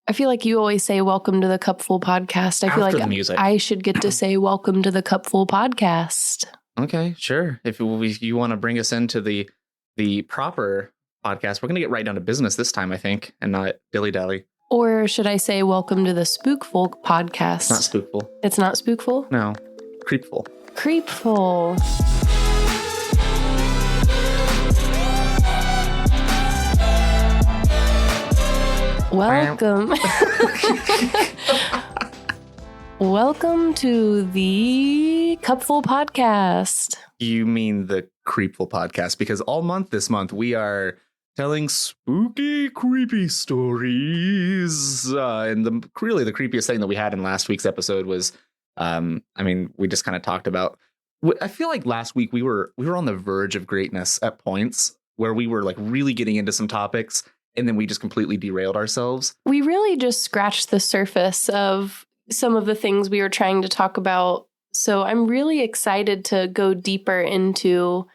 I feel like you always say welcome to the Cupful podcast. I feel After like the music. I should get to say welcome to the Cupful podcast. Okay, sure. If you want to bring us into the proper podcast, we're going to get right down to business this time, I think, and not dilly-dally. Or should I say welcome to the Spookful podcast? It's not spookful. It's not spookful? No, creepful. Creepful. Welcome. Welcome to the Cupful podcast. You mean the Creepful podcast, because all month this month we are telling spooky, creepy stories. And the creepiest thing that we had in last week's episode was, we just kind of talked about. I feel like last week we were on the verge of greatness at points where we were like really getting into some topics, and then we just completely derailed ourselves. We really just scratched the surface of some of the things we were trying to talk about. So I'm really excited to go deeper into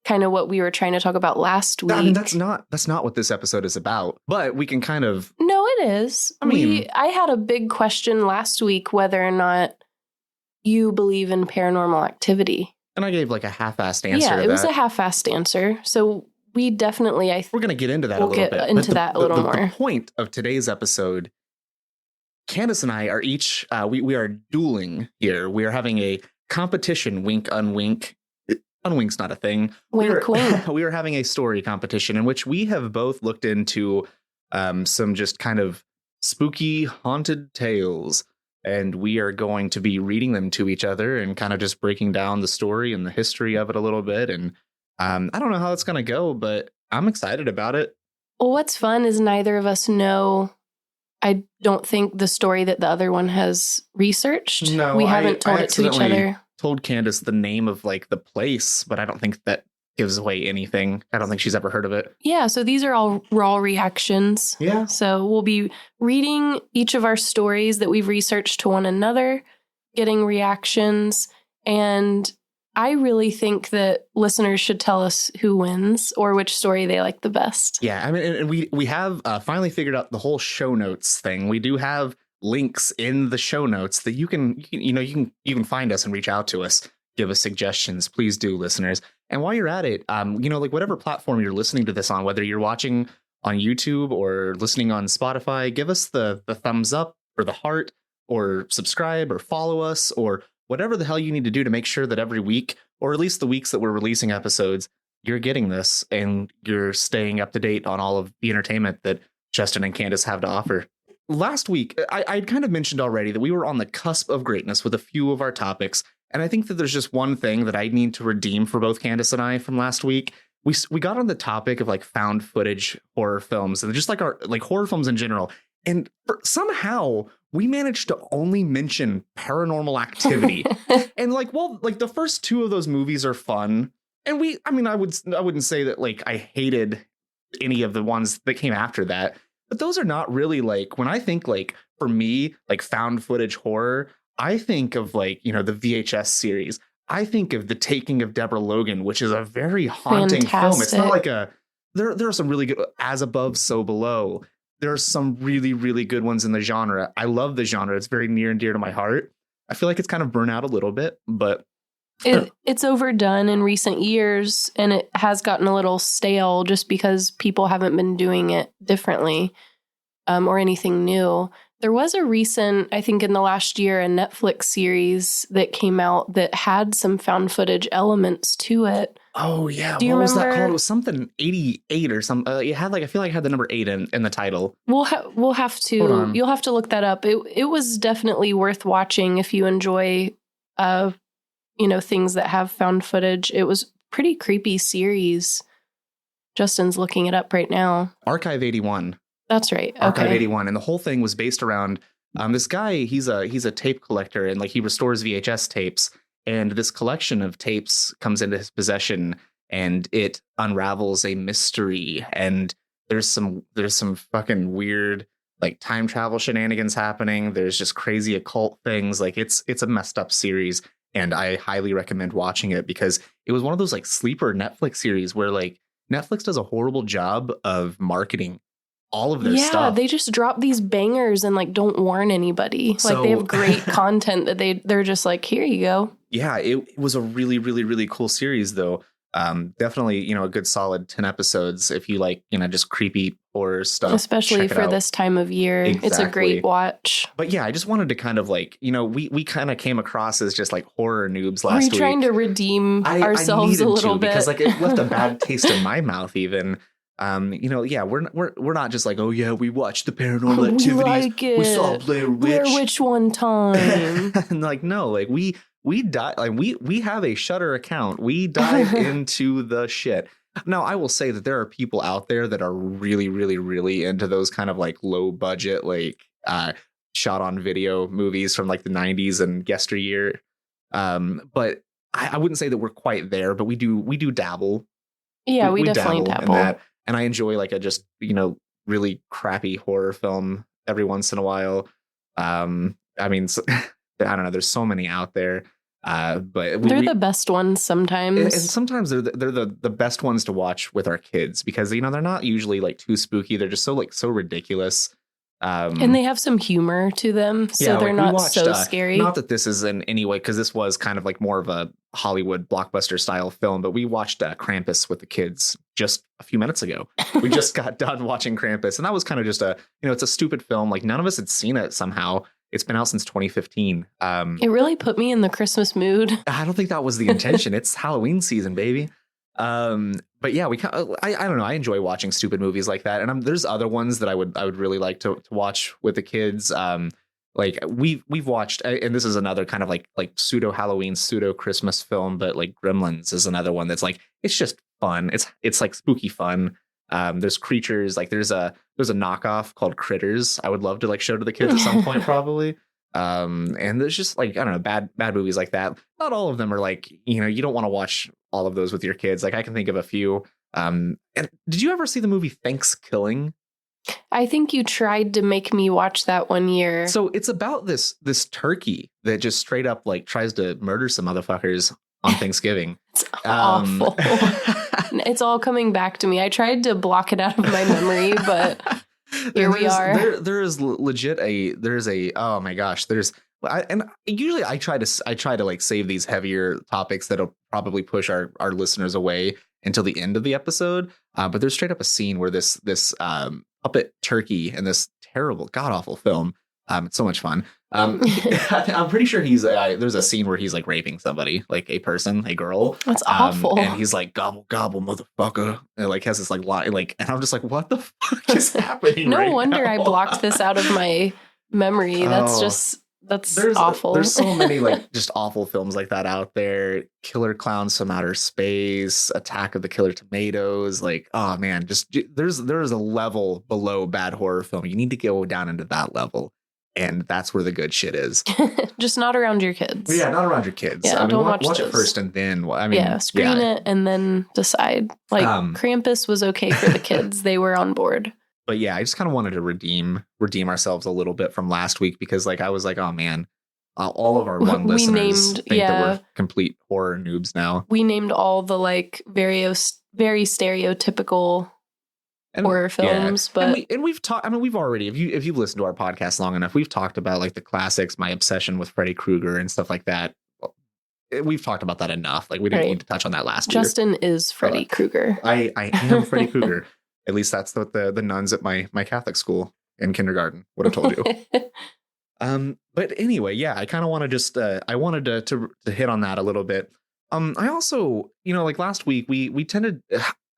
kind of what we were trying to talk about last week. I mean, that's not what this episode is about, but we can kind of. No, it is. I had a big question last week whether or not you believe in paranormal activity. And I gave like a half-assed answer. Yeah, it was a half-assed answer. So we definitely, we're going to get into that a little bit. We'll get into that a little more. The point of today's episode, Kandace and I are each, we are dueling here. We are having a competition, wink, unwink. Unwink's not a thing. Wink, wink. We are having a story competition in which we have both looked into some just kind of spooky, haunted tales. And we are going to be reading them to each other and kind of just breaking down the story and the history of it a little bit. And I don't know how it's going to go, but I'm excited about it. Well, what's fun is neither of us know, I don't think, the story that the other one has researched. No, we haven't told it to each other. Told Kandace the name of like the place, but I don't think that gives away anything. I don't think she's ever heard of it. Yeah, so these are all raw reactions. Yeah. So we'll be reading each of our stories that we've researched to one another, getting reactions, and I really think that listeners should tell us who wins or which story they like the best. Yeah, I mean, and we have finally figured out the whole show notes thing. We do have links in the show notes that you can find us and reach out to us, give us suggestions. Please do, listeners. And while you're at it, like whatever platform you're listening to this on, whether you're watching on YouTube or listening on Spotify, give us the thumbs up or the heart or subscribe or follow us or whatever the hell you need to do to make sure that every week, or at least the weeks that we're releasing episodes, you're getting this and you're staying up to date on all of the entertainment that Justin and Kandace have to offer. Last week, I'd kind of mentioned already that we were on the cusp of greatness with a few of our topics. And I think that there's just one thing that I need to redeem for both Kandace and I from last week. We got on the topic of like found footage horror films and just like our like horror films in general. And somehow we managed to only mention Paranormal Activity. And the first two of those movies are fun. And I wouldn't say that like I hated any of the ones that came after that. But those are not really like, when I think like, for me, like found footage horror, I think of like, the VHS series. I think of The Taking of Deborah Logan, which is a very haunting film. It's not like there are some really good, As Above, So Below. There are some really, really good ones in the genre. I love the genre. It's very near and dear to my heart. I feel like it's kind of burnt out a little bit, but it's overdone in recent years, and it has gotten a little stale just because people haven't been doing it differently or anything new. There was a recent, I think in the last year, a Netflix series that came out that had some found footage elements to it. Oh, yeah. Do you remember? Was that called? It was something 88 or something. It had I feel like it had the number 8 in the title. We'll have to, you'll have to look that up. It was definitely worth watching if you enjoy, things that have found footage. It was pretty creepy series. Justin's looking it up right now. Archive 81. That's right. Okay. Archive 81. And the whole thing was based around this guy. He's a tape collector, and like he restores VHS tapes. And this collection of tapes comes into his possession, and it unravels a mystery. And there's some fucking weird like time travel shenanigans happening. There's just crazy occult things. Like it's a messed up series, and I highly recommend watching it because it was one of those like sleeper Netflix series where like Netflix does a horrible job of marketing all of their stuff. They just drop these bangers and like don't warn anybody. So, like they have great content that they're just like, here you go. Yeah, it was a really, really, really cool series, though. Definitely, a good solid 10 episodes if you like, just creepy horror stuff. Especially for this time of year. Exactly. It's a great watch. But yeah, I just wanted to kind of like, we kind of came across as just like horror noobs last week. We're trying to redeem ourselves a little bit. Because like it left a bad taste in my mouth even. We're not just like, oh yeah, we watched the Paranormal Activities. We like it. We saw Blair Witch. Blair Witch one time. And like, no, like we dive, like we have a Shudder account. We dive into the shit. Now, I will say that there are people out there that are really, really, really into those kind of like low budget, like shot on video movies from like the 90s and yesteryear. But I wouldn't say that we're quite there, but we do dabble. Yeah, we definitely dabble. In that. And I enjoy like a just, really crappy horror film every once in a while. I mean, I don't know. There's so many out there. But they're the best ones sometimes. And sometimes they're the best ones to watch with our kids because, they're not usually like too spooky. They're just so ridiculous. And they have some humor to them. So they're not so scary. Not that this is in any way, because this was kind of like more of a Hollywood blockbuster style film. But we watched Krampus with the kids just a few minutes ago. We just got done watching Krampus. And that was kind of just it's a stupid film. Like none of us had seen it somehow. It's been out since 2015. It really put me in the Christmas mood. I don't think that was the intention. It's Halloween season, baby. But yeah, I don't know. I enjoy watching stupid movies like that. And there's other ones that I would really like to watch with the kids. Like we've watched, and this is another kind of like pseudo Halloween, pseudo Christmas film, but like Gremlins is another one that's like, it's just fun. It's like spooky fun. There's creatures, like there's a knockoff called Critters. I would love to like show to the kids at some point, probably. And there's just like, I don't know, bad movies like that. Not all of them are like, you don't want to watch all of those with your kids. Like I can think of a few. And did you ever see the movie Thanksgiving? I think you tried to make me watch that one year. So it's about this turkey that just straight up like tries to murder some motherfuckers on Thanksgiving. It's awful. It's all coming back to me. I tried to block it out of my memory, but here we are. There is legit oh my gosh, usually I try to like save these heavier topics that'll probably push our listeners away until the end of the episode. But there's straight up a scene where this puppet turkey in this terrible, god awful film. It's so much fun. I'm pretty sure there's a scene where he's like raping somebody, like a person, a girl. That's awful. And he's like, gobble, gobble, motherfucker. And like has this like lie, like, and I'm just like, what the fuck is happening? No wonder now? I blocked this out of my memory. That's awful. There's so many like just awful films like that out there. Killer Clowns from Outer Space, Attack of the Killer Tomatoes. Like, oh man, just there's a level below bad horror film. You need to go down into that level. And that's where the good shit is. Just not around your kids. Yeah, not around your kids. Yeah, don't watch it first and then. Screen it and then decide. Like Krampus was okay for the kids. They were on board. But yeah, I just kind of wanted to redeem ourselves a little bit from last week because like I was like, oh man, all of our one listeners think that we're complete horror noobs now. We named all the like very stereotypical horror films, but we've talked. I mean, we've already, if you've listened to our podcast long enough, we've talked about like the classics, my obsession with Freddy Krueger and stuff like that. We've talked about that enough. Like we didn't need to touch on that last year. Justin is Freddy Krueger. I am Freddy Krueger. At least that's what the nuns at my Catholic school in kindergarten would have told you. But anyway, yeah, I kind of want to just I wanted to hit on that a little bit. I also, like last week we tended.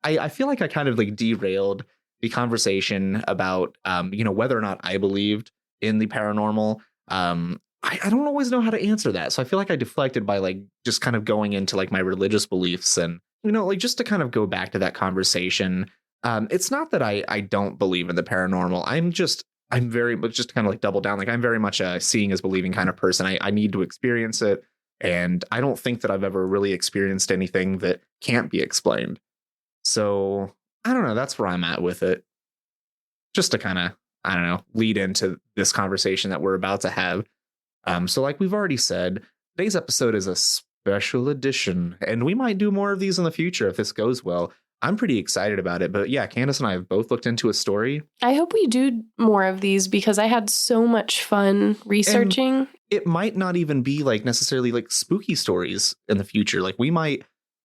I feel like I kind of like derailed the conversation about, whether or not I believed in the paranormal. I don't always know how to answer that. So I feel like I deflected by like just kind of going into like my religious beliefs and, like just to kind of go back to that conversation. It's not that I don't believe in the paranormal. I'm very much just kind of like double down. Like I'm very much a seeing as believing kind of person. I need to experience it. And I don't think that I've ever really experienced anything that can't be explained. So I don't know. That's where I'm at with it. Just to kind of, I don't know, lead into this conversation that we're about to have. So like we've already said, today's episode is a special edition, and we might do more of these in the future if this goes well. I'm pretty excited about it. But yeah, Candace and I have both looked into a story. I hope we do more of these because I had so much fun researching. And it might not even be like necessarily like spooky stories in the future. Like we might,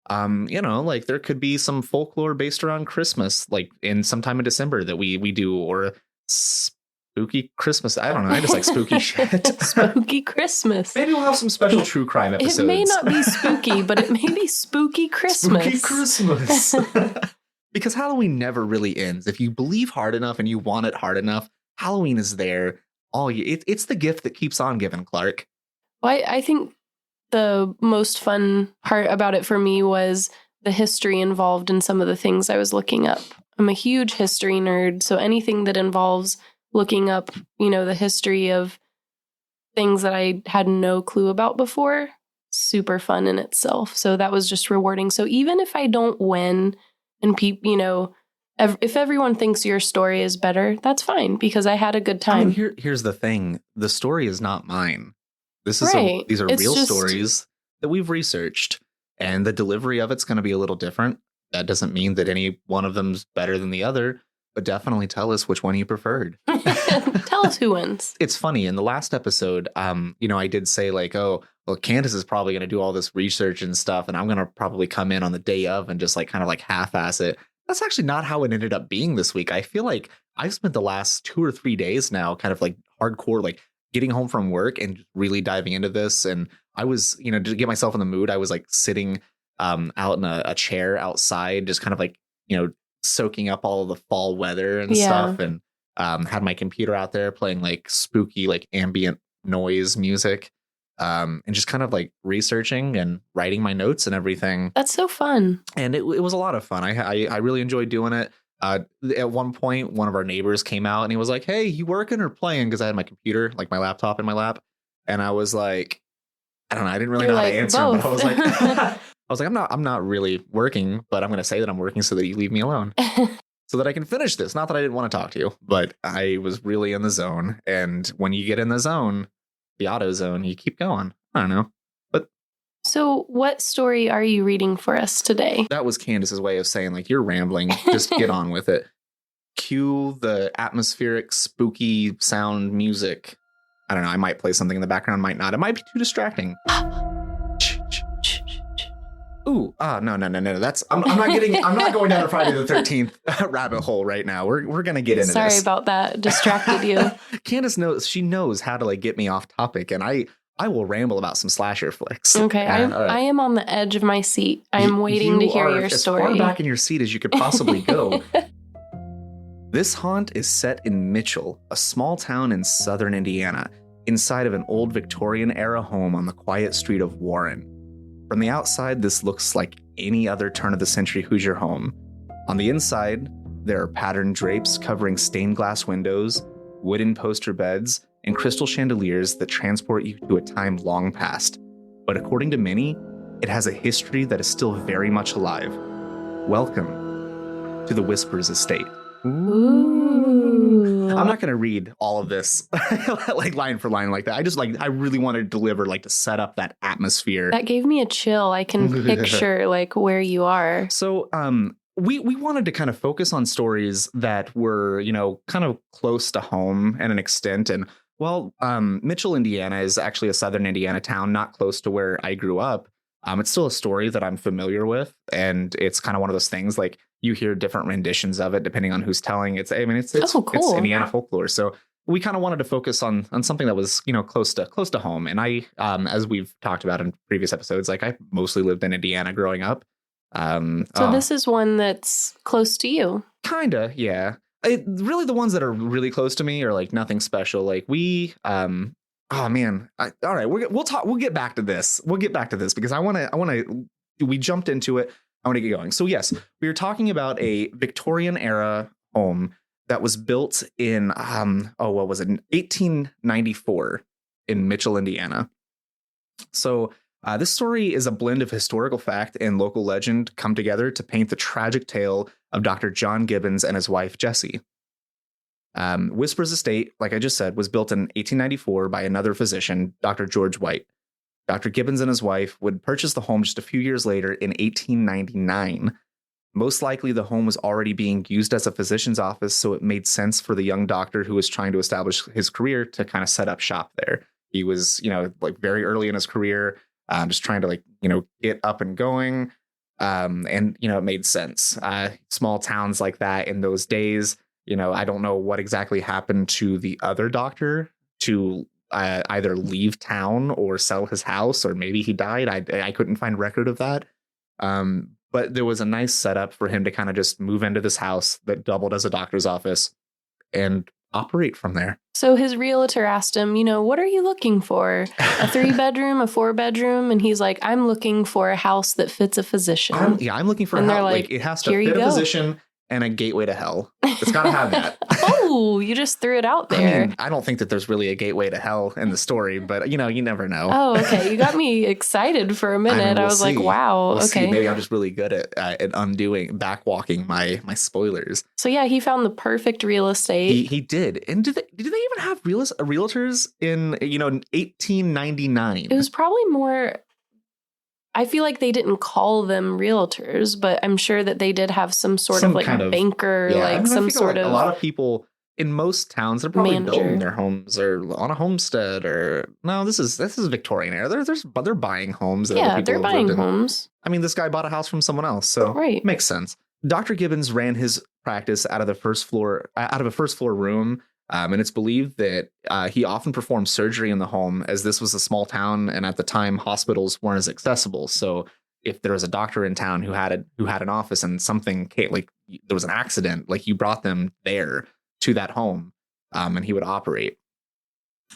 like there could be some folklore based around Christmas, like in sometime in December that we do, or spooky Christmas. I don't know. I just like spooky shit. Spooky Christmas. Maybe we'll have some special true crime episodes. It may not be spooky, but it may be spooky Christmas. Spooky Christmas. Because Halloween never really ends. If you believe hard enough and you want it hard enough, Halloween is there all year. It's the gift that keeps on giving, Clark. Well, I think the most fun part about it for me was the history involved in some of the things I was looking up. I'm a huge history nerd, so anything that involves looking up, the history of things that I had no clue about before, super fun in itself. So that was just rewarding. So even if I don't win and people, if everyone thinks your story is better, that's fine because I had a good time. I mean, here's the thing. The story is not mine. This is right. These are real stories that we've researched, and the delivery of it's going to be a little different. That doesn't mean that any one of them's better than the other, but definitely tell us which one you preferred. Tell us who wins. It's funny. In the last episode, I did say like, oh, well, Candace is probably going to do all this research and stuff, and I'm going to probably come in on the day of and just like kind of like half-ass it. That's actually not how it ended up being this week. I feel like I've spent the last 2 or 3 days now kind of like hardcore, like getting home from work and really diving into this. And I was, to get myself in the mood, I was like sitting out in a chair outside, just kind of like, soaking up all of the fall weather and stuff. And had my computer out there playing like spooky, like ambient noise music. And just kind of like researching and writing my notes and everything. That's so fun. And it was a lot of fun. I really enjoyed doing it. At one point, one of our neighbors came out and he was like, "Hey, you working or playing?" Because I had my computer, like my laptop in my lap. And I was like, I don't know. I didn't really know how to answer him, but I was like, I'm not really working, but I'm going to say that I'm working so that you leave me alone. So that I can finish this. Not that I didn't want to talk to you, but I was really in the zone. And when you get in the zone, the auto zone, you keep going. I don't know. But so what story are you reading for us today? That was Candace's way of saying like, you're rambling. Just get on with it. Cue the atmospheric, spooky sound music. I don't know. I might play something in the background, might not. It might be too distracting. Ooh, no. That's I'm not going down a Friday the 13th rabbit hole right now. We're gonna get into this. Sorry about that. Distracted you. Candace knows how to like get me off topic, and I will ramble about some slasher flicks. Okay, I am on the edge of my seat. I am waiting to hear your story. As far back in your seat as you could possibly go. This haunt is set in Mitchell, a small town in southern Indiana, inside of an old Victorian-era home on the quiet street of Warren. From the outside, this looks like any other turn-of-the-century Hoosier home. On the inside, there are patterned drapes covering stained glass windows, wooden poster beds, and crystal chandeliers that transport you to a time long past. But according to many, it has a history that is still very much alive. Welcome to the Whispers Estate. Ooh. I'm not going to read all of this like line for line like that. I really wanted to deliver like to set up that atmosphere. That gave me a chill. I can picture like where you are. So we wanted to kind of focus on stories that were, kind of close to home and an extent. And Mitchell, Indiana is actually a southern Indiana town, not close to where I grew up. It's still a story that I'm familiar with. And it's kind of one of those things like you hear different renditions of it depending on who's telling. It's cool. It's Indiana folklore. So we kind of wanted to focus on something that was, close to home. And I, as we've talked about in previous episodes, like I mostly lived in Indiana growing up. So this is one that's close to you. Kinda, yeah. Really, the ones that are really close to me are like nothing special. Like we, oh man. All right, we'll talk. We'll get back to this. Because we jumped into it. I want to get going. So yes, we were talking about a Victorian era home that was built in, 1894 in Mitchell, Indiana. So this story is a blend of historical fact and local legend come together to paint the tragic tale of Dr. John Gibbons and his wife, Jessie. Whispers Estate, like I just said, was built in 1894 by another physician, Dr. George White. Dr. Gibbons and his wife would purchase the home just a few years later in 1899. Most likely the home was already being used as a physician's office, so it made sense for the young doctor who was trying to establish his career to kind of set up shop there. He was, like very early in his career, just trying to get up and going. And it made sense. Small towns like that in those days, I don't know what exactly happened to the other doctor to either leave town or sell his house, or maybe he died. I couldn't find record of that. But there was a nice setup for him to kind of just move into this house that doubled as a doctor's office and operate from there. So his realtor asked him, what are you looking for? A 3-bedroom, a 4-bedroom? And he's like, I'm looking for a house that fits a physician. I'm looking for a house. Like, it has to fit a physician and a gateway to hell. It's got to have that. Oh, you just threw it out there. I mean, I don't think that there's really a gateway to hell in the story, but you never know. Oh, okay. You got me excited for a minute. I was like, wow. We'll okay. See. Maybe I'm just really good at backwalking my spoilers. So yeah, he found the perfect real estate. He did. And did they even have realtors in 1899? It was probably more. I feel like they didn't call them realtors, but I'm sure that they did have some sort of banker, some sort of. A lot of people in most towns, they're probably building their homes or on a homestead, or no, this is Victorian era. They're buying homes. Yeah, they're buying homes. I mean, this guy bought a house from someone else, so it makes sense. Dr. Gibbons ran his practice out of a first floor room. And it's believed that he often performed surgery in the home, as this was a small town, and at the time hospitals weren't as accessible. So if there was a doctor in town who had an office and something came, like there was an accident, like you brought them there to that home, and he would operate.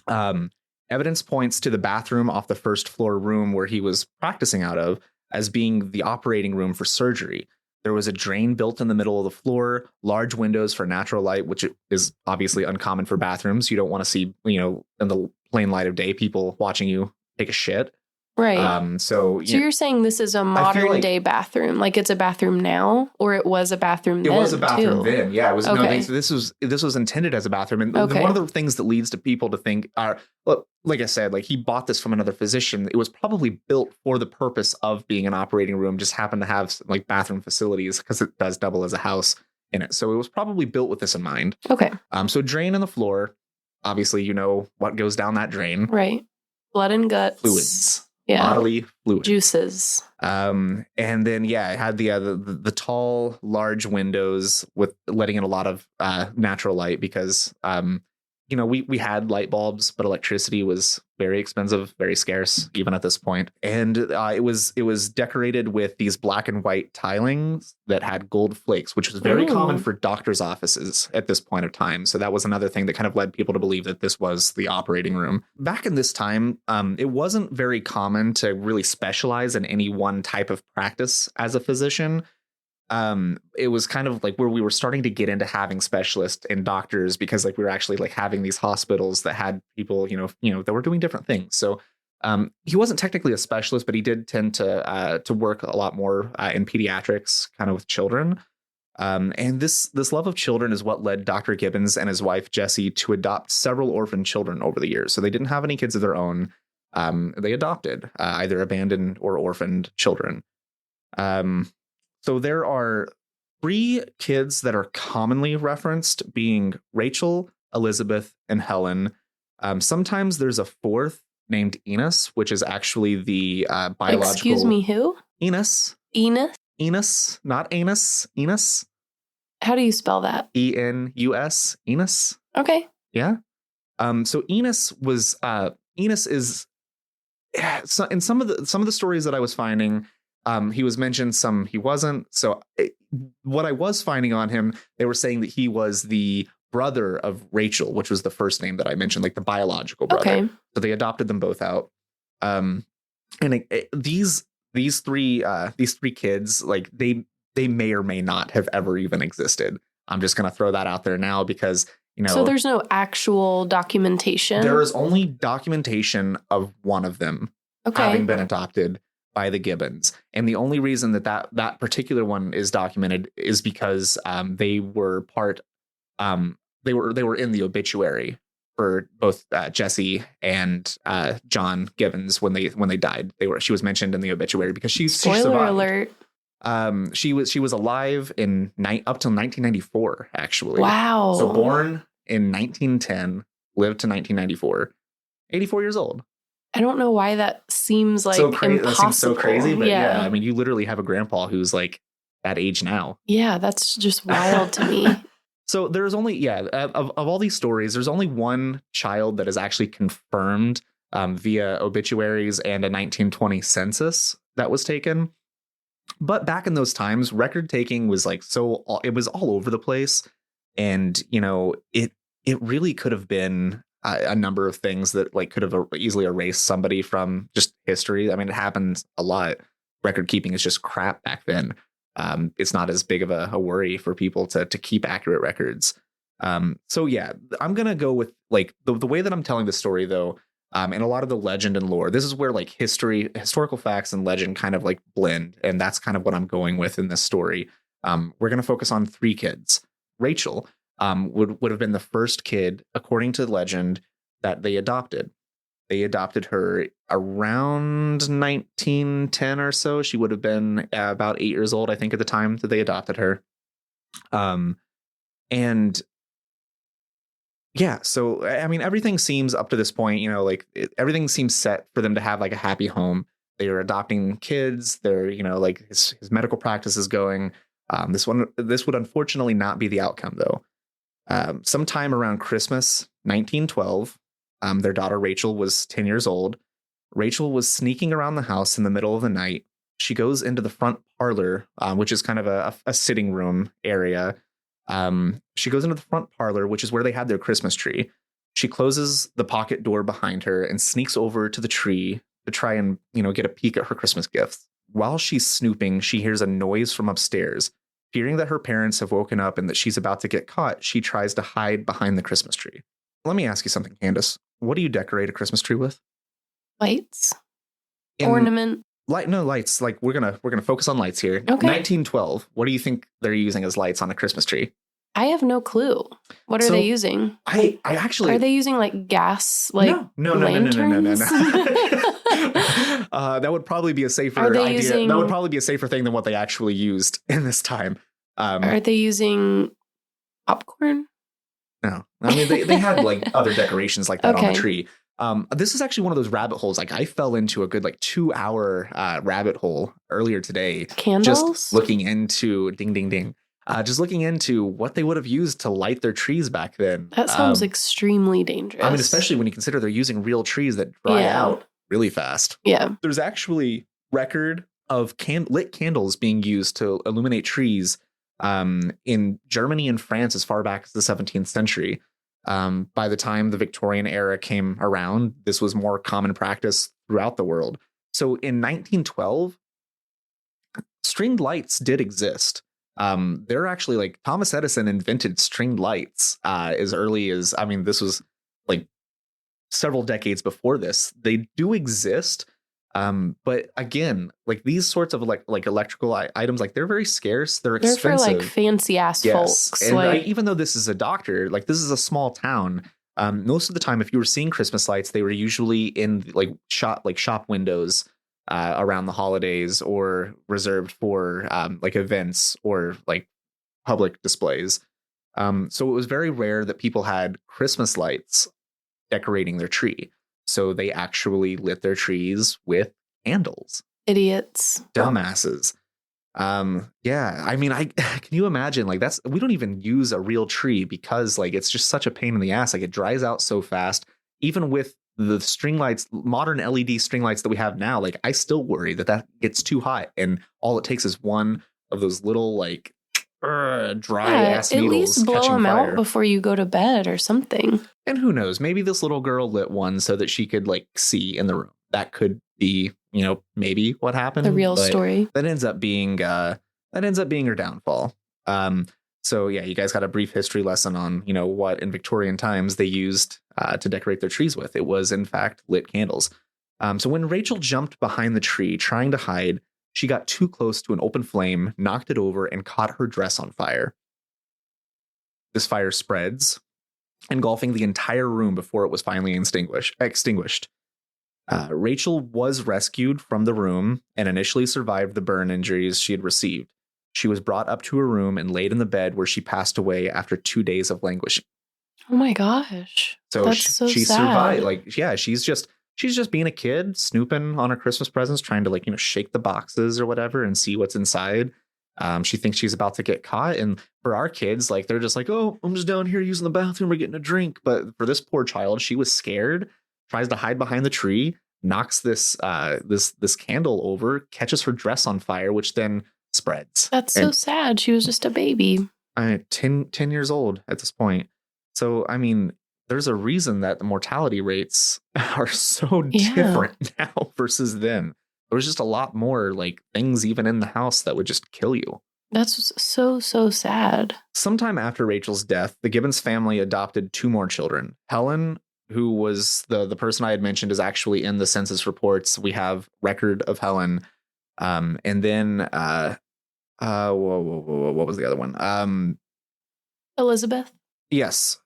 Evidence points to the bathroom off the first floor room where he was practicing out of as being the operating room for surgery. There was a drain built in the middle of the floor, large windows for natural light, which is obviously uncommon for bathrooms. You don't want to see, in the plain light of day, people watching you take a shit. Right. So you're saying this is a modern day bathroom, like it's a bathroom now, or it was a bathroom then? It was a bathroom then. Yeah, it was. Okay. No, this was intended as a bathroom. And one of the things that leads to people to think are, like I said, like he bought this from another physician. It was probably built for the purpose of being an operating room, just happened to have like bathroom facilities because it does double as a house in it. So it was probably built with this in mind. Okay. So drain in the floor. Obviously, what goes down that drain. Right. Blood and guts. Fluids. Yeah. Bodily fluid. Juices. And then, it had the tall, large windows with letting in a lot of natural light because, we had light bulbs, but electricity was very expensive, very scarce, even at this point. And it was decorated with these black and white tilings that had gold flakes, which was very common for doctors' offices at this point of time. So that was another thing that kind of led people to believe that this was the operating room. Back in this time, it wasn't very common to really specialize in any one type of practice as a physician. It was kind of like where we were starting to get into having specialists and doctors, because like we were actually like having these hospitals that had people, that were doing different things. So he wasn't technically a specialist, but he did tend to work a lot more in pediatrics, kind of with children. And this love of children is what led Dr. Gibbons and his wife Jessie to adopt several orphan children over the years. So they didn't have any kids of their own. They adopted either abandoned or orphaned children. So there are 3 kids that are commonly referenced, being Rachel, Elizabeth, and Helen. Sometimes there's a 4th named Enos, which is actually the biological. Excuse me, who? Enos. Enos, not anus. Enos. How do you spell that? Enus. Enos. Okay. Yeah. So Enos was. Enos is. So in some of the stories that I was finding. He was mentioned, some he wasn't. So what I was finding on him, they were saying that he was the brother of Rachel, which was the first name that I mentioned, like the biological brother. Okay. So they adopted them both out. And these 3 kids, like they may or may not have ever even existed. I'm just going to throw that out there now because, So there's no actual documentation. There is only documentation of one of them having been adopted by the Gibbons. And the only reason that particular one is documented is because they were they were in the obituary for both Jessie and John Gibbons when they died. She was mentioned in the obituary because she survived. Spoiler alert. She was alive up till 1994, actually. Wow. So born in 1910, lived to 1994, 84 years old. I don't know why that seems like impossible. That seems so crazy, but yeah, I mean, you literally have a grandpa who's like that age now. Yeah, that's just wild to me. So there's only, of all these stories, there's only one child that is actually confirmed via obituaries and a 1920 census that was taken. But back in those times, record taking was like it was all over the place. And, it really could have been a number of things that like could have easily erased somebody from just history. I mean, it happens a lot. Record keeping is just crap back then. It's not as big of a worry for people to keep accurate records. So yeah, I'm going to go with like the way that I'm telling the story, though. And a lot of the legend and lore, this is where like historical facts and legend kind of like blend. And that's kind of what I'm going with in this story. We're going to focus on 3 kids. Rachel would have been the first kid, according to legend, that they adopted. They adopted her around 1910 or so. She would have been about 8 years old, I think, at the time that they adopted her. And yeah, so I mean, everything seems up to this point, everything seems set for them to have like a happy home. They are adopting kids. They're, like his medical practice is going. This would unfortunately not be the outcome, though. Sometime around Christmas, 1912, their daughter Rachel was 10 years old. Rachel was sneaking around the house in the middle of the night. She goes into the front parlor, which is kind of a sitting room area. She goes into the front parlor, which is where they had their Christmas tree. She closes the pocket door behind her and sneaks over to the tree to try and, get a peek at her Christmas gifts. While she's snooping, she hears a noise from upstairs. Fearing that her parents have woken up and that she's about to get caught, she tries to hide behind the Christmas tree. Let me ask you something, Candace. What do you decorate a Christmas tree with? Lights. Ornament. Lights. Like we're gonna focus on lights here. Okay. 1912. What do you think they're using as lights on a Christmas tree? I have no clue. What are they using? I actually, are they using like gas? Like no. That would probably be a safer idea. That would probably be a safer thing than what they actually used in this time. Are they using popcorn? No, I mean they had like other decorations like that on the tree. This is actually one of those rabbit holes. Like I fell into a good 2-hour rabbit hole earlier today. Candles? Just looking into ding ding ding. Just looking into what they would have used to light their trees back then. That sounds extremely dangerous. I mean, especially when you consider they're using real trees that dry out really fast. Yeah. There's actually record of lit candles being used to illuminate trees in Germany and France as far back as the 17th century. By the time the Victorian era came around, this was more common practice throughout the world. So in 1912, stringed lights did exist. They're actually like Thomas Edison invented stringed lights as early as, I mean, this was like several decades before this. They do exist. But again, like these sorts of like electrical items, like they're very scarce. They're expensive. They're for like fancy ass folks. And even though this is a doctor, like this is a small town. Most of the time, if you were seeing Christmas lights, they were usually in like shop windows around the holidays or reserved for like events or like public displays. So it was very rare that people had Christmas lights decorating their tree. So they actually lit their trees with candles. Idiots. Dumbasses. Yeah, I mean, can you imagine like we don't even use a real tree because like it's just such a pain in the ass. Like it dries out so fast. Even with the string lights, modern LED string lights that we have now, like I still worry that gets too hot and all it takes is one of those little like dry ass needles. At least blow them out before you go to bed or something. And who knows, maybe this little girl lit one so that she could like see in the room. That could be, maybe what happened. The real story. That ends up being her downfall. So yeah, you guys got a brief history lesson on, what in Victorian times they used to decorate their trees with. It was in fact lit candles. So when Rachel jumped behind the tree trying to hide, she got too close to an open flame, knocked it over, and caught her dress on fire. This fire spreads, engulfing the entire room before it was finally extinguished. Rachel was rescued from the room and initially survived the burn injuries she had received. She was brought up to her room and laid in the bed where she passed away after 2 days of languishing. Oh my gosh. So That's so she sad. survived. Like, yeah, she's just being a kid, snooping on her Christmas presents, trying to, like, you know, shake the boxes or whatever and see what's inside. She thinks she's about to get caught. And for our kids, like, they're just like, oh, I'm just down here using the bathroom or getting a drink. But for this poor child, she was scared, tries to hide behind the tree, knocks this candle over, catches her dress on fire, which then spreads. That's so sad. She was just a baby. 10 years old at this point. So, I mean, there's a reason that the mortality rates are so different now versus then. There was just a lot more, like, things even in the house that would just kill you. That's so sad. Sometime after Rachel's death, the Gibbons family adopted 2 more children. Helen, who was the person I had mentioned, is actually in the census reports. We have record of Helen. And then, what was the other one? Elizabeth? Yes.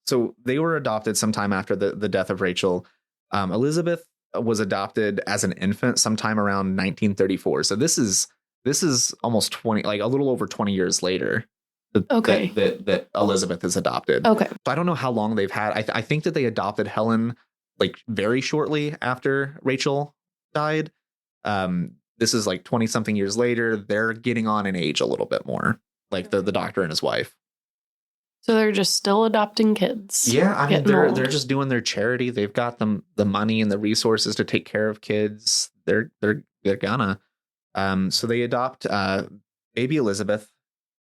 So they were adopted sometime after the death of Rachel. Elizabeth was adopted as an infant sometime around 1934. So this is almost 20, like a little over 20 years later that Elizabeth is adopted. Okay. So I don't know how long they've had. I think that they adopted Helen like very shortly after Rachel died. This is like 20 something years later. They're getting on in age a little bit more, like the doctor and his wife. So they're just still adopting kids. Yeah, I mean, they're just doing their charity. They've got them the money and the resources to take care of kids. They're gonna. So they adopt baby Elizabeth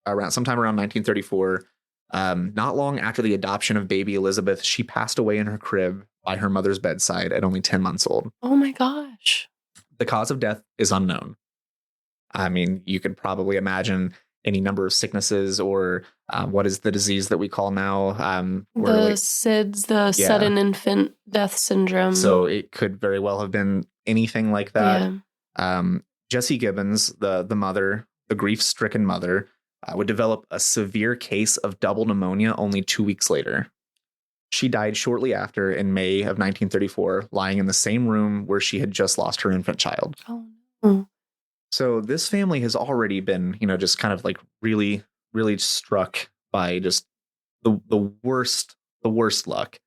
sometime around 1934. Not long after the adoption of baby Elizabeth, she passed away in her crib by her mother's bedside at only 10 months old. Oh my gosh. The cause of death is unknown. I mean, you could probably imagine any number of sicknesses or what is the disease that we call now? The SIDS, the sudden infant death syndrome. So it could very well have been anything like that. Yeah. Jessie Gibbons, the mother, the grief-stricken mother, would develop a severe case of double pneumonia only 2 weeks later. She died shortly after in May of 1934, lying in the same room where she had just lost her infant child. Oh, no. So this family has already been, just kind of like really, really struck by just the worst luck.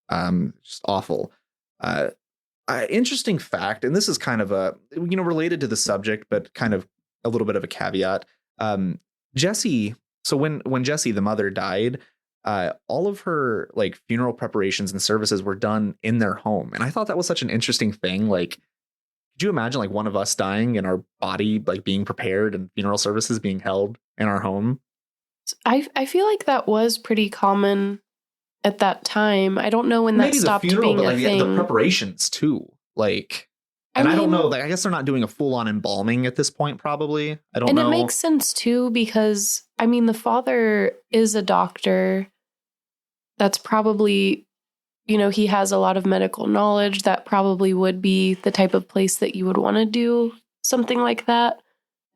Just awful. Interesting fact, and this is kind of a, related to the subject, but kind of a little bit of a caveat. Jessie, so when Jessie, the mother, died, all of her like funeral preparations and services were done in their home. And I thought that was such an interesting thing. Like, could you imagine like one of us dying and our body like being prepared and funeral services being held in our home? I feel like that was pretty common at that time. I don't know when that stopped being a thing. The preparations too. Like, and I don't know, like, I guess they're not doing a full on embalming at this point, probably. I don't know. And it makes sense too, because I mean, the father is a doctor. That's probably, he has a lot of medical knowledge. That probably would be the type of place that you would want to do something like that.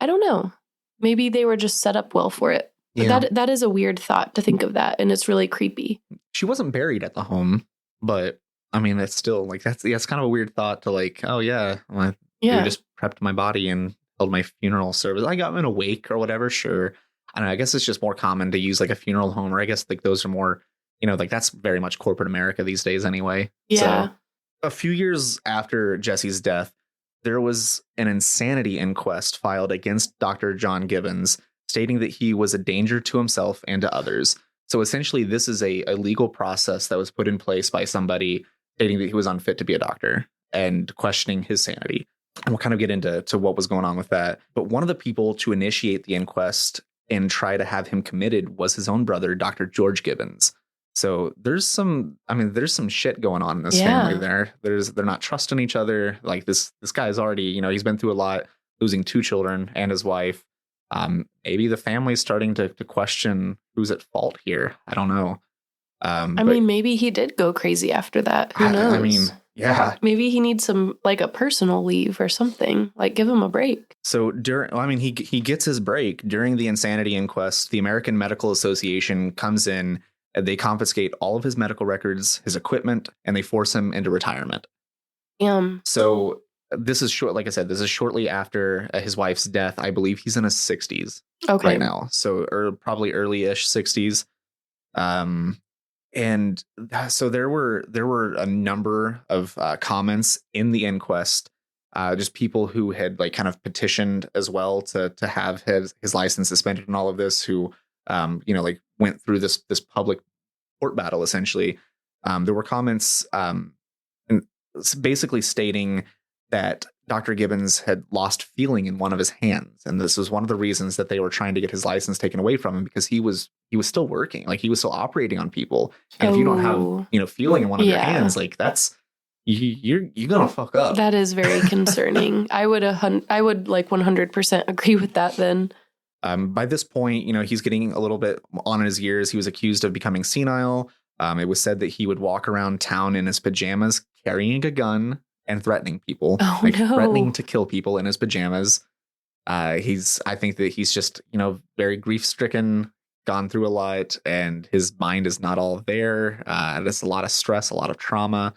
I don't know. Maybe they were just set up well for it. Yeah. But that is a weird thought to think of that. And it's really creepy. She wasn't buried at the home, but I mean, it's still like, that's kind of a weird thought to like, oh yeah, we just prepped my body and held my funeral service. I got in a wake or whatever. Sure. I don't know. I guess it's just more common to use like a funeral home, or I guess like those are more, like that's very much corporate America these days anyway. Yeah. So a few years after Jessie's death, there was an insanity inquest filed against Dr. John Gibbons, stating that he was a danger to himself and to others. So essentially, this is a legal process that was put in place by somebody stating that he was unfit to be a doctor and questioning his sanity. And we'll kind of get into what was going on with that. But one of the people to initiate the inquest and try to have him committed was his own brother, Dr. George Gibbons. So there's some shit going on in this family there. They're not trusting each other. Like this guy's already, he's been through a lot, losing 2 children and his wife. Maybe the family's starting to question who's at fault here. I don't know. I mean, maybe he did go crazy after that. Who knows? I mean, yeah. Maybe he needs some like a personal leave or something. Like, give him a break. So he gets his break during the insanity inquest. The American Medical Association comes in and they confiscate all of his medical records, his equipment, and they force him into retirement. So this is short. Like I said, this is shortly after his wife's death. I believe he's in his 60s right now. So probably early-ish 60s. And so there were a number of comments in the inquest, just people who had like kind of petitioned as well to have his license suspended and all of this, who like went through this public court battle essentially. There were comments and basically stating that Dr. Gibbons had lost feeling in one of his hands, and this was one of the reasons that they were trying to get his license taken away from him, because he was still working, like he was still operating on people. And if you don't have feeling in one of your hands, like that's you're gonna fuck up. That is very concerning. I would like 100% agree with that. Then by this point, he's getting a little bit on in his years. He was accused of becoming senile. It was said that he would walk around town in his pajamas carrying a gun and threatening people, threatening to kill people in his pajamas. I think that he's just, very grief-stricken, gone through a lot, and his mind is not all there. There's a lot of stress, a lot of trauma.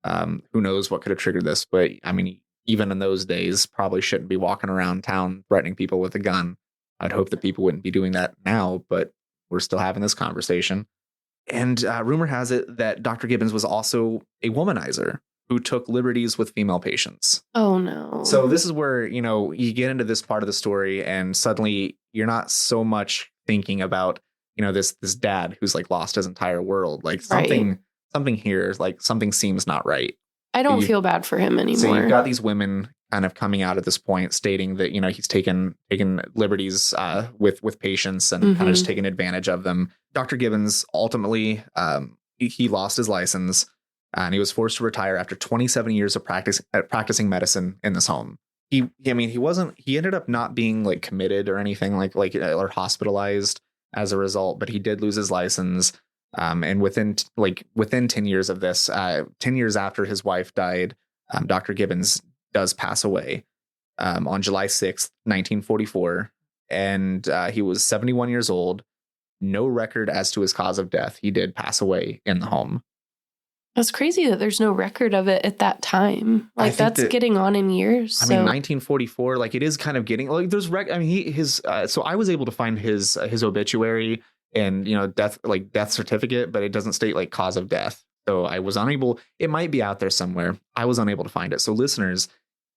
Who knows what could have triggered this? But I mean, even in those days, probably shouldn't be walking around town threatening people with a gun. I'd hope that people wouldn't be doing that now, but we're still having this conversation. And rumor has it that Dr. Gibbons was also a womanizer who took liberties with female patients. Oh, no. So this is where, you get into this part of the story and suddenly you're not so much thinking about, this dad who's like lost his entire world. Like something here, like something seems not right. I don't feel bad for him anymore. So you've got these women kind of coming out at this point stating that, he's taken liberties with patients and kind of just taken advantage of them. Dr. Gibbons ultimately, he lost his license. And he was forced to retire after 27 years of practicing medicine in this home. He ended up not being like committed or anything like or hospitalized as a result, but he did lose his license. And within 10 years of this, 10 years after his wife died, Dr. Gibbons does pass away on July 6th, 1944. And he was 71 years old. No record as to his cause of death. He did pass away in the home. It's crazy that there's no record of it at that time. Like that's getting on in years. I mean, 1944, like it is kind of getting like there's so I was able to find his obituary and death certificate, but it doesn't state like cause of death. So I was unable. It might be out there somewhere. I was unable to find it. So listeners,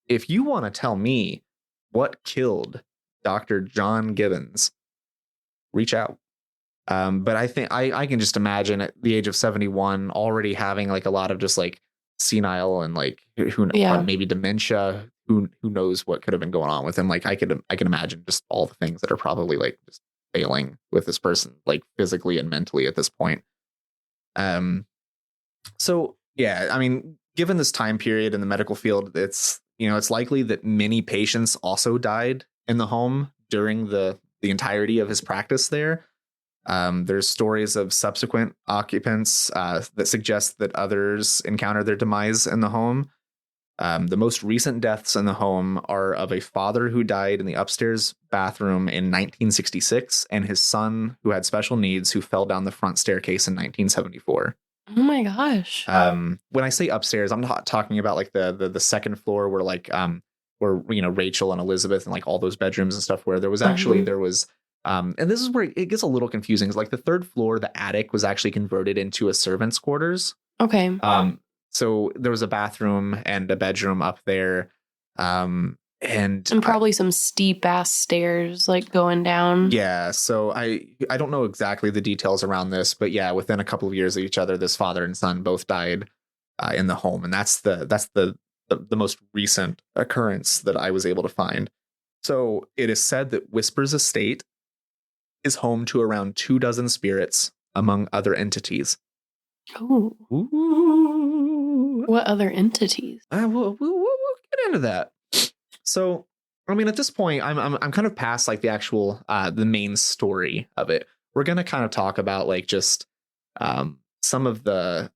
if you want to tell me what killed Dr. John Gibbons, reach out. But I think I can just imagine at the age of 71 already having like a lot of just like senile and like maybe dementia. Who knows what could have been going on with him? Like I can imagine just all the things that are probably like just failing with this person, like physically and mentally at this point. So yeah, I mean, given this time period in the medical field, it's likely that many patients also died in the home during the entirety of his practice there. There's stories of subsequent occupants that suggest that others encountered their demise in the home. The most recent deaths in the home are of a father who died in the upstairs bathroom in 1966 and his son who had special needs who fell down the front staircase in 1974. Oh my gosh. When I say upstairs, I'm not talking about like the second floor where like where Rachel and Elizabeth and like all those bedrooms and stuff, where there was actually and this is where it gets a little confusing. It's like the third floor, the attic was actually converted into a servant's quarters. Okay. So there was a bathroom and a bedroom up there. And probably some steep ass stairs like going down. Yeah. So I don't know exactly the details around this, but yeah, within a couple of years of each other, this father and son both died in the home. And that's the most recent occurrence that I was able to find. So it is said that Whispers Estate is home to around 24 spirits, among other entities. Oh. Ooh. What other entities? We'll get into that. So, I mean, at this point, I'm kind of past like the actual the main story of it. We're gonna kind of talk about like just some of the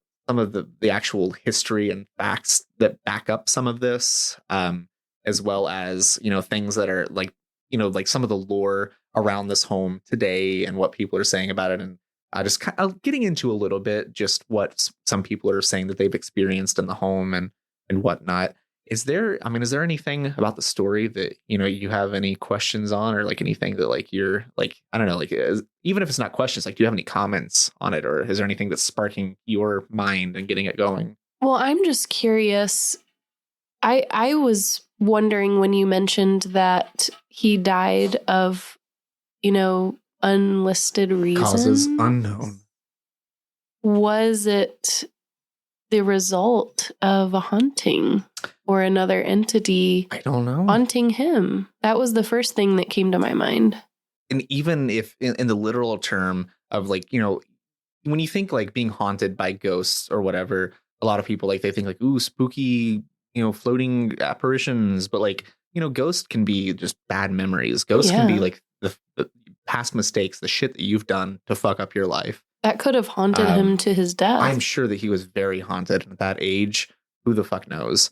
actual history and facts that back up some of this, as well as things that are like like some of the lore around this home today and what people are saying about it, and just kind of getting into a little bit just what some people are saying that they've experienced in the home, and and whatnot. Is there anything about the story that, you have any questions on, or like anything that like you're like, I don't know, like even if it's not questions, like do you have any comments on it, or is there anything that's sparking your mind and getting it going? Well, I'm just curious. I was wondering when you mentioned that he died of, unlisted Causes reasons. unknown. Was it the result of a haunting or another entity? I don't know. Haunting him? That was the first thing that came to my mind. And even if in the literal term of like, when you think like being haunted by ghosts or whatever, a lot of people like they think like, ooh, spooky, floating apparitions. But like, ghosts can be just bad memories. Ghosts can be like the past mistakes, the shit that you've done to fuck up your life. That could have haunted him to his death. I'm sure that he was very haunted at that age. Who the fuck knows?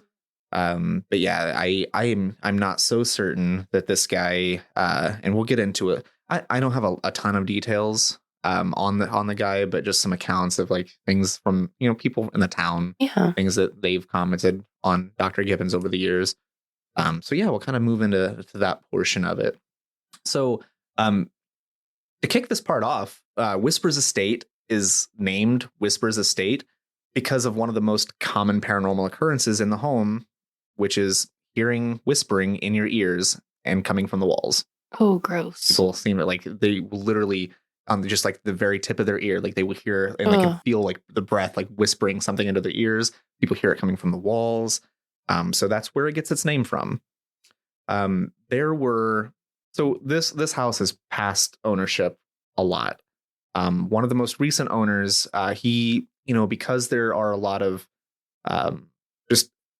But yeah, I'm not so certain that this guy, and we'll get into it. I don't have a ton of details on the guy, but just some accounts of like things from people in the town, things that they've commented on Dr. Gibbons over the years. So yeah, we'll kind of move into that portion of it. So to kick this part off, Whispers Estate is named Whispers Estate because of one of the most common paranormal occurrences in the home, which is hearing whispering in your ears and coming from the walls. Oh, gross. People seem like they literally on just like the very tip of their ear, like they will hear and they can feel like the breath, like whispering something into their ears. People hear it coming from the walls. So that's where it gets its name from. So this house has passed ownership a lot. One of the most recent owners, he, because there are a lot of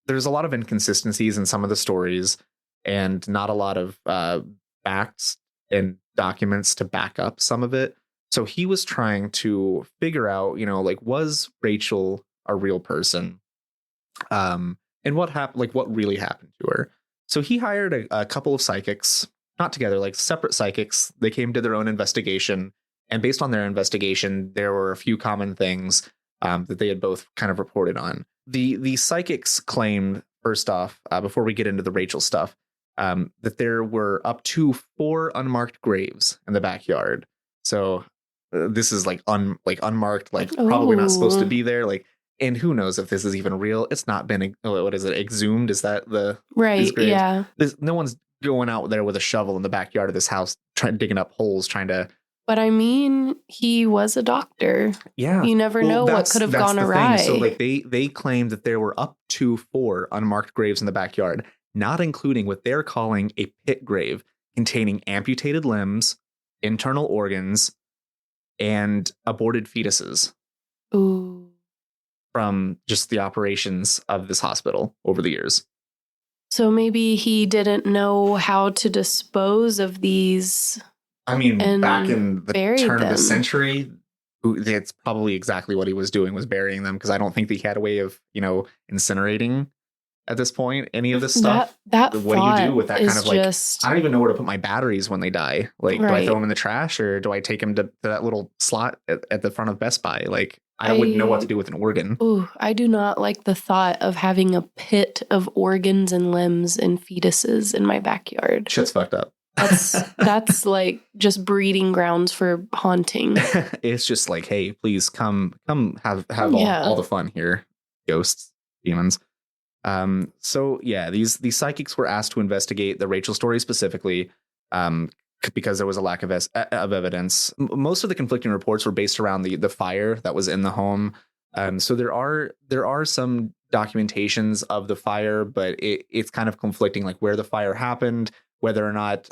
there's a lot of inconsistencies in some of the stories and not a lot of facts and documents to back up some of it. So he was trying to figure out, like, was Rachel a real person? And what happened, like what really happened to her? So he hired a couple of psychics, not together, like separate psychics. They came to their own investigation. And based on their investigation, there were a few common things that they had both kind of reported on. The psychics claimed, first off, before we get into the Rachel stuff, that there were up to 4 unmarked graves in the backyard. So this is like unmarked, like probably not supposed to be there. Like, and who knows if this is even real? It's not been, what is it, exhumed? Is that the right? Yeah. No one's going out there with a shovel in the backyard of this house, digging up holes, trying to. But I mean, he was a doctor. Yeah. You never know what could have gone awry. So like they claimed that there were up to 4 unmarked graves in the backyard, not including what they're calling a pit grave containing amputated limbs, internal organs, and aborted fetuses. Ooh. From just the operations of this hospital over the years. So maybe he didn't know how to dispose of these. I mean, back in the turn of the century, it's probably exactly what he was doing, was burying them, because I don't think that he had a way of, incinerating at this point any of this stuff. What do you do with that kind of like, just... I don't even know where to put my batteries when they die. Like, do I throw them in the trash, or do I take them to that little slot at the front of Best Buy? Like, I wouldn't know what to do with an organ. Ooh, I do not like the thought of having a pit of organs and limbs and fetuses in my backyard. Shit's fucked up. That's like just breeding grounds for haunting. It's just like, hey, please come have all the fun here, ghosts, demons. So yeah, these psychics were asked to investigate the Rachel story specifically, because there was a lack of evidence. Most of the conflicting reports were based around the fire that was in the home. So there are some documentations of the fire, but it's kind of conflicting, like where the fire happened, whether or not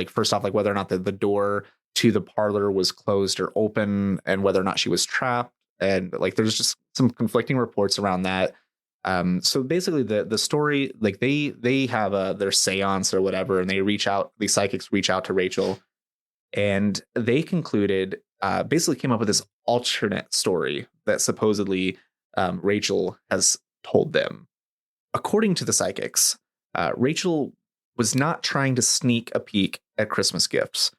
first off, like whether or not the door to the parlor was closed or open, and whether or not she was trapped. And like there's just some conflicting reports around that. So basically the story, like they have their seance or whatever, and these psychics reach out to Rachel, and they concluded, basically came up with this alternate story that supposedly Rachel has told them. According to the psychics, Rachel was not trying to sneak a peek at Christmas gifts,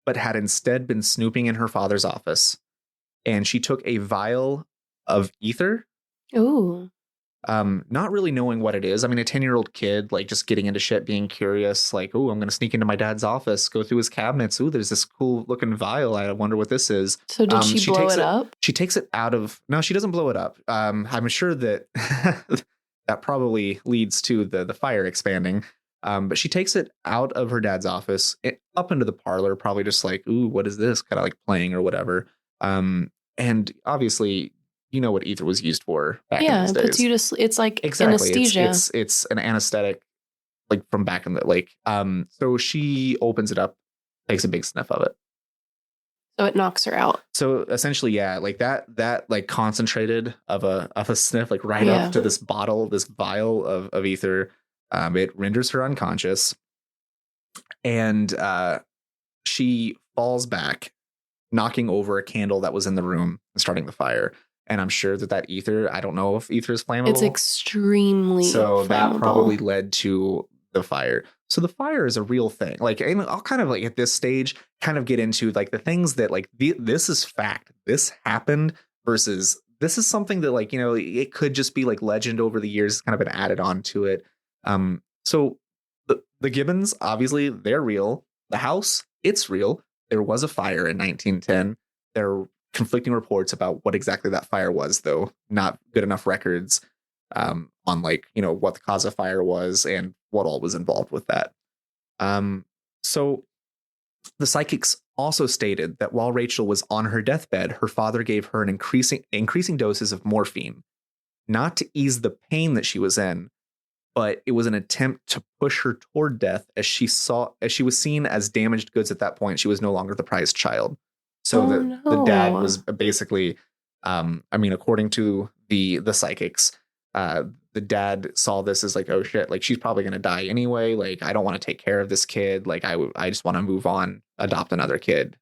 but had instead been snooping in her father's office, and she took a vial of ether. Ooh. not really knowing what it is. I mean, a 10-year-old kid, like just getting into shit, being curious, like, oh, I'm going to sneak into my dad's office, go through his cabinets. Oh, there's this cool looking vial. I wonder what this is. So did she blow it up? She takes it out of, no, she doesn't blow it up. I'm sure that that probably leads to the fire expanding. But she takes it out of her dad's office, up into the parlor, probably just like, ooh, what is this? Kind of like playing or whatever. And obviously, you know what ether was used for back in those days. Yeah, it puts you to sleep. It's like exactly. anesthesia. It's an anesthetic, like from back in the like. So she opens it up, takes a big sniff of it. So it knocks her out. So essentially, yeah, like that like concentrated of a sniff, like right up to this bottle, this vial of ether. It renders her unconscious, and she falls back, knocking over a candle that was in the room and starting the fire. And I'm sure that ether, I don't know if ether is flammable. It's extremely so flammable. That probably led to the fire. So the fire is a real thing. Like, and I'll kind of like at this stage kind of get into like the things that like this is fact. This happened versus this is something that like, you know, it could just be like legend over the years, kind of been added on to it. So the Gibbons, obviously they're real. The house, it's real. There was a fire in 1910. There are conflicting reports about what exactly that fire was, though. Not good enough records on like, you know, what the cause of fire was and what all was involved with that. So the psychics also stated that while Rachel was on her deathbed, her father gave her an increasing doses of morphine, not to ease the pain that she was in, but it was an attempt to push her toward death as she was seen as damaged goods at that point. She was no longer the prized child. So the dad was basically, I mean, according to the psychics, the dad saw this as like, oh shit, like she's probably going to die anyway. Like, I don't want to take care of this kid. Like I just want to move on, adopt another kid.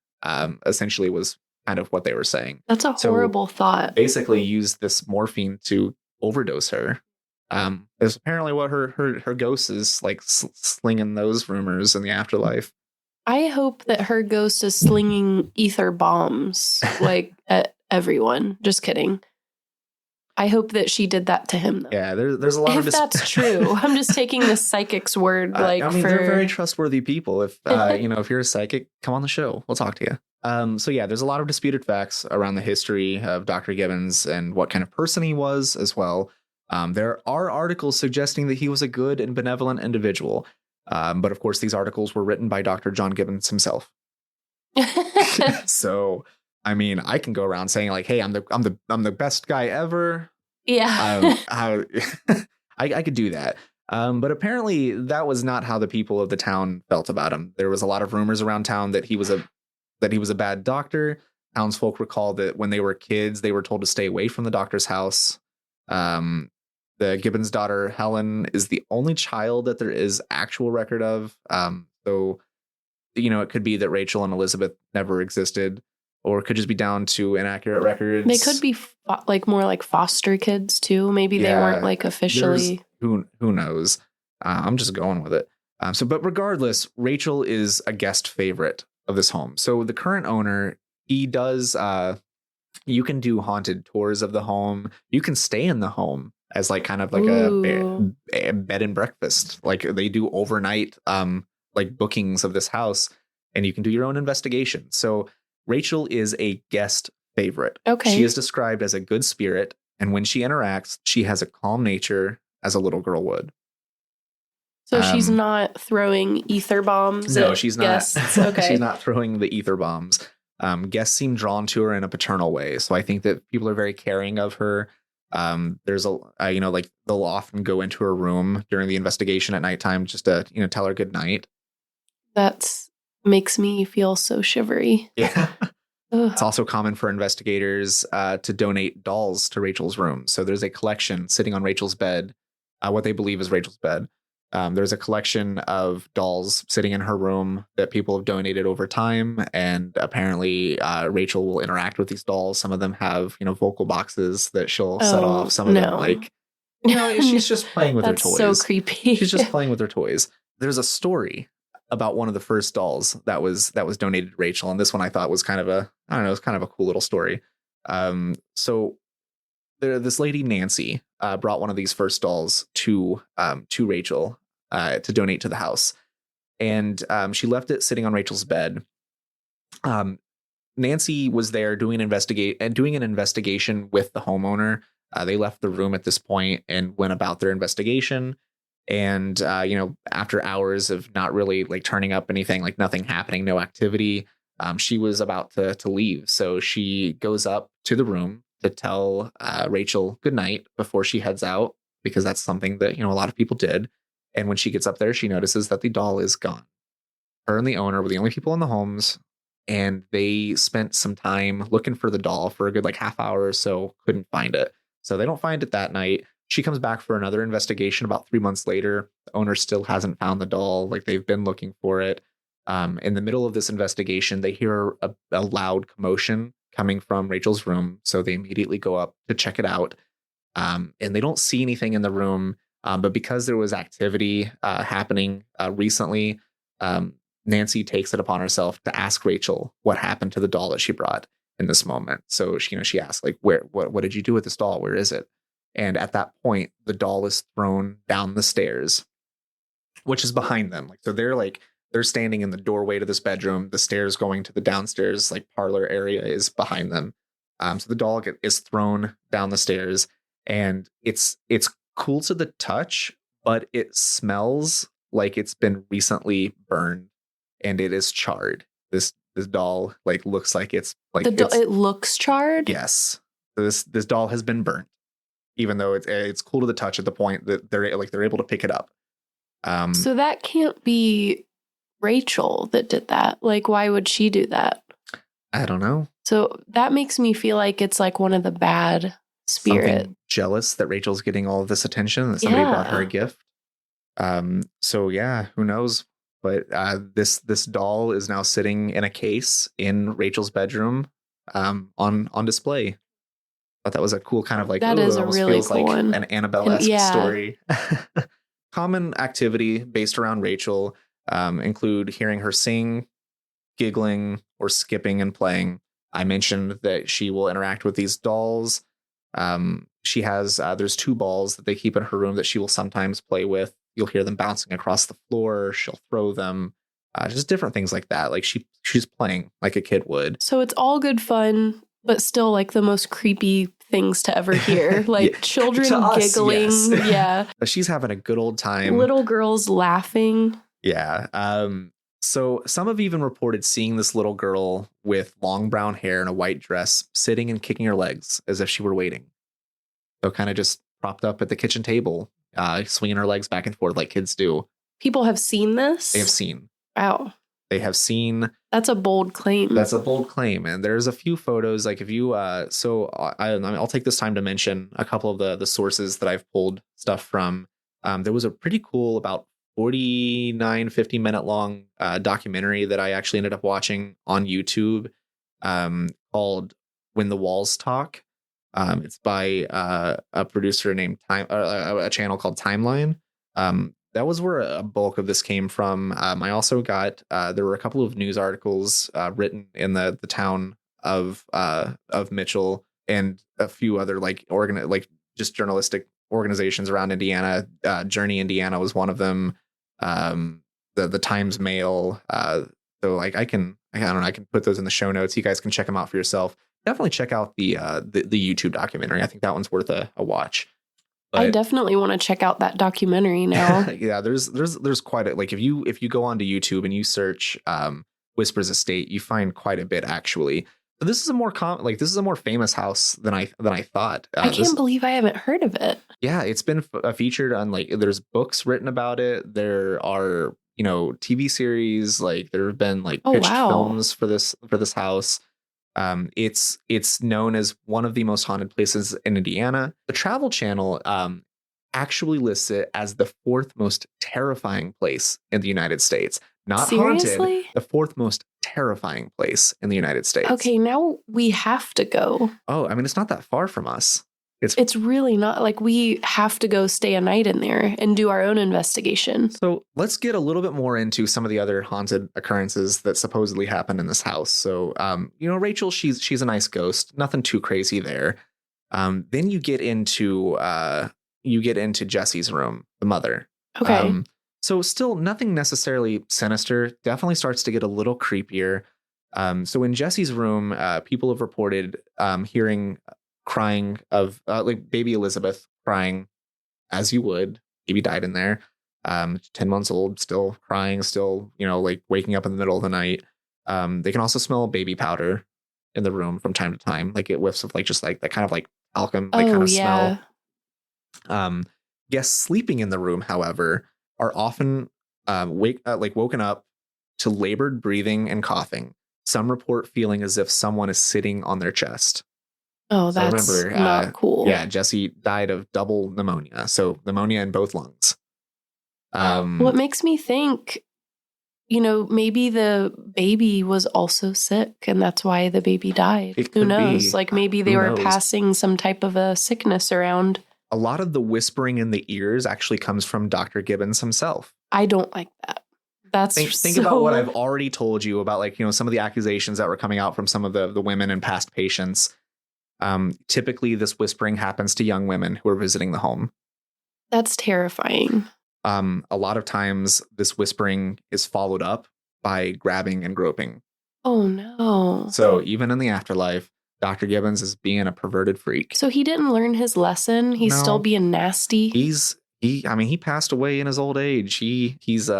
Essentially was kind of what they were saying. That's a horrible thought. Basically used this morphine to overdose her. Is apparently what her ghost is like slinging those rumors in the afterlife. I hope that her ghost is slinging ether bombs like at everyone. Just kidding. I hope that she did that to him, though. Yeah, there's a lot if that's true. I'm just taking the psychic's word. Like, I mean, they're very trustworthy people. If you know, if you're a psychic, come on the show. We'll talk to you. So yeah, there's a lot of disputed facts around the history of Dr. Gibbons and what kind of person he was as well. There are articles suggesting that he was a good and benevolent individual. But of course, these articles were written by Dr. John Gibbons himself. So, I mean, I can go around saying like, "Hey, I'm the best guy ever." Yeah, I could do that. But apparently, that was not how the people of the town felt about him. There was a lot of rumors around town that he was a bad doctor. Townsfolk recall that when they were kids, they were told to stay away from the doctor's house. The Gibbons' daughter, Helen, is the only child that there is actual record of. So, you know, it could be that Rachel and Elizabeth never existed, or it could just be down to inaccurate records. They could be like more like foster kids, too. Maybe they weren't like officially. Who knows? I'm just going with it. But regardless, Rachel is a guest favorite of this home. So the current owner, he does. You can do haunted tours of the home. You can stay in the home as like kind of like a bed and breakfast. Like they do overnight like bookings of this house, and you can do your own investigation. So Rachel is a guest favorite. Okay. She is described as a good spirit, and when she interacts, she has a calm nature as a little girl would. So she's not throwing ether bombs. No, she's not. Guests. Okay. She's not throwing the ether bombs. Guests seem drawn to her in a paternal way. So I think that people are very caring of her. There's like they'll often go into her room during the investigation at nighttime just to, tell her good night. That makes me feel so shivery. Yeah. It's also common for investigators to donate dolls to Rachel's room. So there's a collection sitting on Rachel's bed, what they believe is Rachel's bed. There's a collection of dolls sitting in her room that people have donated over time. And apparently Rachel will interact with these dolls. Some of them have, vocal boxes that she'll set off. Some of them she's just playing with her toys. That's so creepy. She's just playing with her toys. There's a story about one of the first dolls that was donated to Rachel. And this one I thought was kind of a cool little story. So this lady Nancy brought one of these first dolls to Rachel to donate to the house, and she left it sitting on Rachel's bed. Nancy was there doing an investigation with the homeowner. They left the room at this point and went about their investigation. And after hours of not really like turning up anything, like nothing happening, no activity, she was about to leave. So she goes up to the room to tell Rachel goodnight before she heads out, because that's something that, a lot of people did. And when she gets up there, she notices that the doll is gone. Her and the owner were the only people in the homes, and they spent some time looking for the doll for a good like half hour or so, couldn't find it. So they don't find it that night. She comes back for another investigation about 3 months later. The owner still hasn't found the doll. Like, they've been looking for it. In the middle of this investigation, they hear a loud commotion coming from Rachel's room. So they immediately go up to check it out. And they don't see anything in the room. But because there was activity happening recently, Nancy takes it upon herself to ask Rachel what happened to the doll that she brought in this moment. So she asked, like, what did you do with this doll? Where is it? And at that point, the doll is thrown down the stairs, which is behind them. Like, so they're standing in the doorway to this bedroom. The stairs going to the downstairs, like, parlor area is behind them. So the doll is thrown down the stairs, and it's cool to the touch, but it smells like it's been recently burned, and it is charred. This doll like looks like it's like it looks charred. Yes, this doll has been burnt, even though it's cool to the touch at the point that they're able to pick it up. So that can't be Rachel that did that. Like, why would she do that? I don't know. So that makes me feel like it's like one of the bad spirits. Something jealous that Rachel's getting all of this attention, that somebody brought her a gift. So yeah, who knows? But this doll is now sitting in a case in Rachel's bedroom, on display. But that was a cool kind of like, that is a really feels cool like one. An Annabelle-esque story. Common activity based around Rachel include hearing her sing, giggling, or skipping and playing. I mentioned that she will interact with these dolls. She has there's 2 balls that they keep in her room that she will sometimes play with. You'll hear them bouncing across the floor. She'll throw them, just different things like that. Like she's playing like a kid would. So it's all good fun, but still like the most creepy things to ever hear. Like Yeah. children To us, giggling. yes. Yeah. But she's having a good old time. Little girls laughing. Yeah. So some have even reported seeing this little girl with long brown hair and a white dress sitting and kicking her legs as if she were waiting. So kind of just propped up at the kitchen table, swinging her legs back and forth like kids do. People have seen this? They have seen. Wow. They have seen. That's a bold claim. That's a bold claim. And there's a few photos. Like if you, I'll take this time to mention a couple of the sources that I've pulled stuff from. There was a pretty cool about 50 minute long documentary that I actually ended up watching on YouTube called When the Walls Talk. It's by a producer named a channel called Timeline. That was where a bulk of this came from. I also got there were a couple of news articles written in the town of Mitchell, and a few other just journalistic organizations around Indiana. Journey Indiana was one of them. The Times Mail. So like I can put those in the show notes. You guys can check them out for yourself. Definitely check out the YouTube documentary. I think that one's worth a watch. But, I definitely want to check out that documentary now. Yeah, there's quite a, like if you go onto YouTube and you search Whispers Estate, you find quite a bit actually. But this is a more this is a more famous house than I thought. I can't believe I haven't heard of it. Yeah, it's been featured on there's books written about it. There are TV series, like there have been pitched films for this house. It's known as one of the most haunted places in Indiana. The Travel Channel actually lists it as the 4th most terrifying place in the United States. Not Seriously? Haunted, the 4th most terrifying place in the United States. Okay, now we have to go. Oh, I mean, it's not that far from us. It's really not. Like, we have to go stay a night in there and do our own investigation. So let's get a little bit more into some of the other haunted occurrences that supposedly happened in this house. So, Rachel, she's a nice ghost. Nothing too crazy there. Then you get into Jesse's room, the mother. Okay. So still nothing necessarily sinister. Definitely starts to get a little creepier. So in Jesse's room, people have reported hearing crying of like baby Elizabeth crying, as you would. Baby died in there. 10 months old, still crying, still, like waking up in the middle of the night. They can also smell baby powder in the room from time to time. Like it whiffs of like just like that kind of like talcum, like kind of smell. Guests sleeping in the room, however, are often woken up to labored breathing and coughing. Some report feeling as if someone is sitting on their chest. Oh, that's not cool. Yeah, Jesse died of double pneumonia. So pneumonia in both lungs. What makes me think, maybe the baby was also sick and that's why the baby died. Who knows? Like maybe they were passing some type of a sickness around. A lot of the whispering in the ears actually comes from Dr. Gibbons himself. I don't like that. Think about what I've already told you about, like, some of the accusations that were coming out from some of the women and past patients. Typically, this whispering happens to young women who are visiting the home. That's terrifying. A lot of times, this whispering is followed up by grabbing and groping. Oh, no. So even in the afterlife, Dr. Gibbons is being a perverted freak. So he didn't learn his lesson? He's still being nasty? He passed away in his old age. He's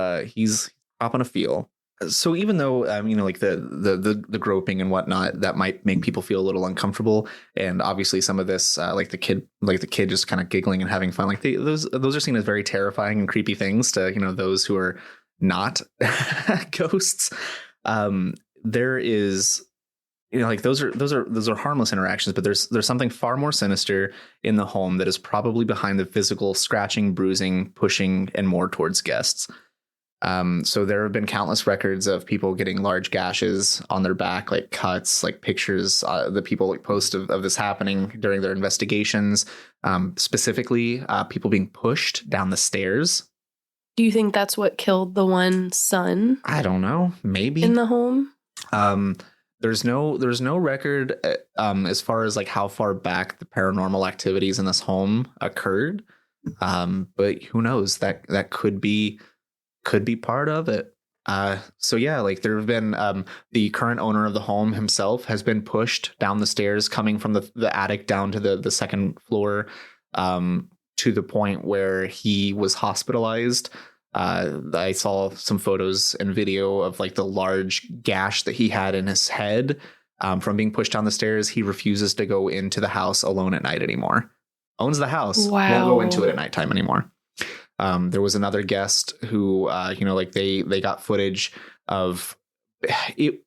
popping a feel. So even though like the groping and whatnot, that might make people feel a little uncomfortable, and obviously some of this like the kid just kind of giggling and having fun, like those are seen as very terrifying and creepy things to those who are not ghosts. There is like those are harmless interactions, but there's something far more sinister in the home that is probably behind the physical scratching, bruising, pushing, and more towards guests. So there have been countless records of people getting large gashes on their back, like cuts, like pictures that people post of this happening during their investigations. Specifically, people being pushed down the stairs. Do you think that's what killed the one son? I don't know. Maybe in the home. There's no record as far as like how far back the paranormal activities in this home occurred. But who knows? That could be part of it. So yeah, like there have been the current owner of the home himself has been pushed down the stairs coming from the attic down to the second floor, to the point where he was hospitalized. I saw some photos and video of like the large gash that he had in his head from being pushed down the stairs. He refuses to go into the house alone at night anymore. Owns the house. Wow. Won't go into it at nighttime anymore. There was another guest who, like they got footage of it.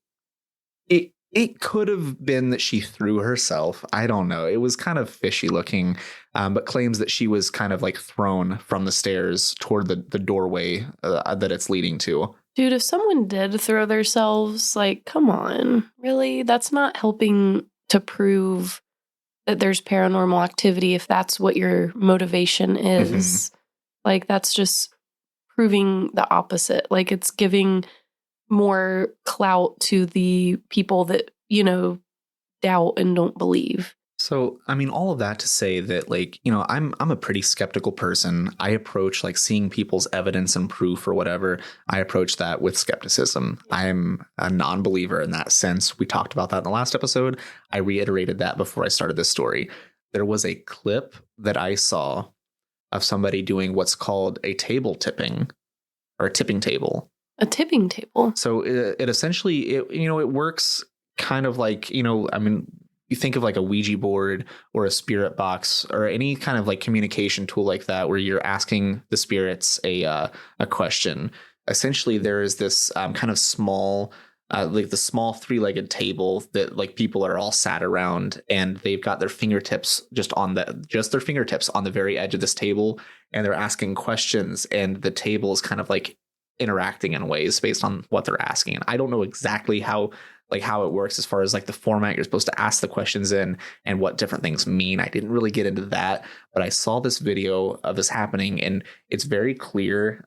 It could have been that she threw herself. I don't know. It was kind of fishy looking, but claims that she was kind of like thrown from the stairs toward the doorway that it's leading to. Dude, if someone did throw themselves, like, come on, really? That's not helping to prove that there's paranormal activity if that's what your motivation is. Mm-hmm. Like, that's just proving the opposite. Like, it's giving more clout to the people that, doubt and don't believe. So, I mean, all of that to say that, like, I'm a pretty skeptical person. I approach like seeing people's evidence and proof or whatever. I approach that with skepticism. I'm a non-believer in that sense. We talked about that in the last episode. I reiterated that before I started this story. There was a clip that I saw of somebody doing what's called a table tipping, or a tipping table. A tipping table. So it essentially, it works kind of like, you think of like a Ouija board or a spirit box or any kind of like communication tool like that, where you're asking the spirits a question. Essentially, there is this kind of small, like the small 3-legged table that like people are all sat around, and they've got their fingertips just their fingertips on the very edge of this table, and they're asking questions, and the table is kind of like interacting in ways based on what they're asking. And I don't know exactly how it works as far as like the format you're supposed to ask the questions in and what different things mean. I didn't really get into that, but I saw this video of this happening, and it's very clear.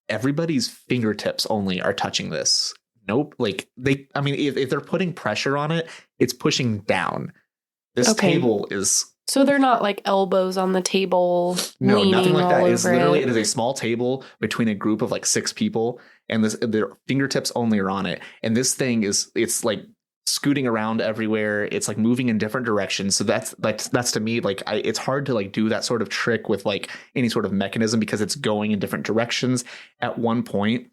Everybody's fingertips only are touching this. Nope. Like if they're putting pressure on it, it's pushing down. This Okay. table is... So they're not like elbows on the table. No, leaning nothing like all that. It's over literally, it. it is a small table between a group of like 6 people, and their fingertips only are on it. And this thing it's like scooting around everywhere. It's like moving in different directions. So that's to me, like, it's hard to like do that sort of trick with like any sort of mechanism because it's going in different directions. At one point,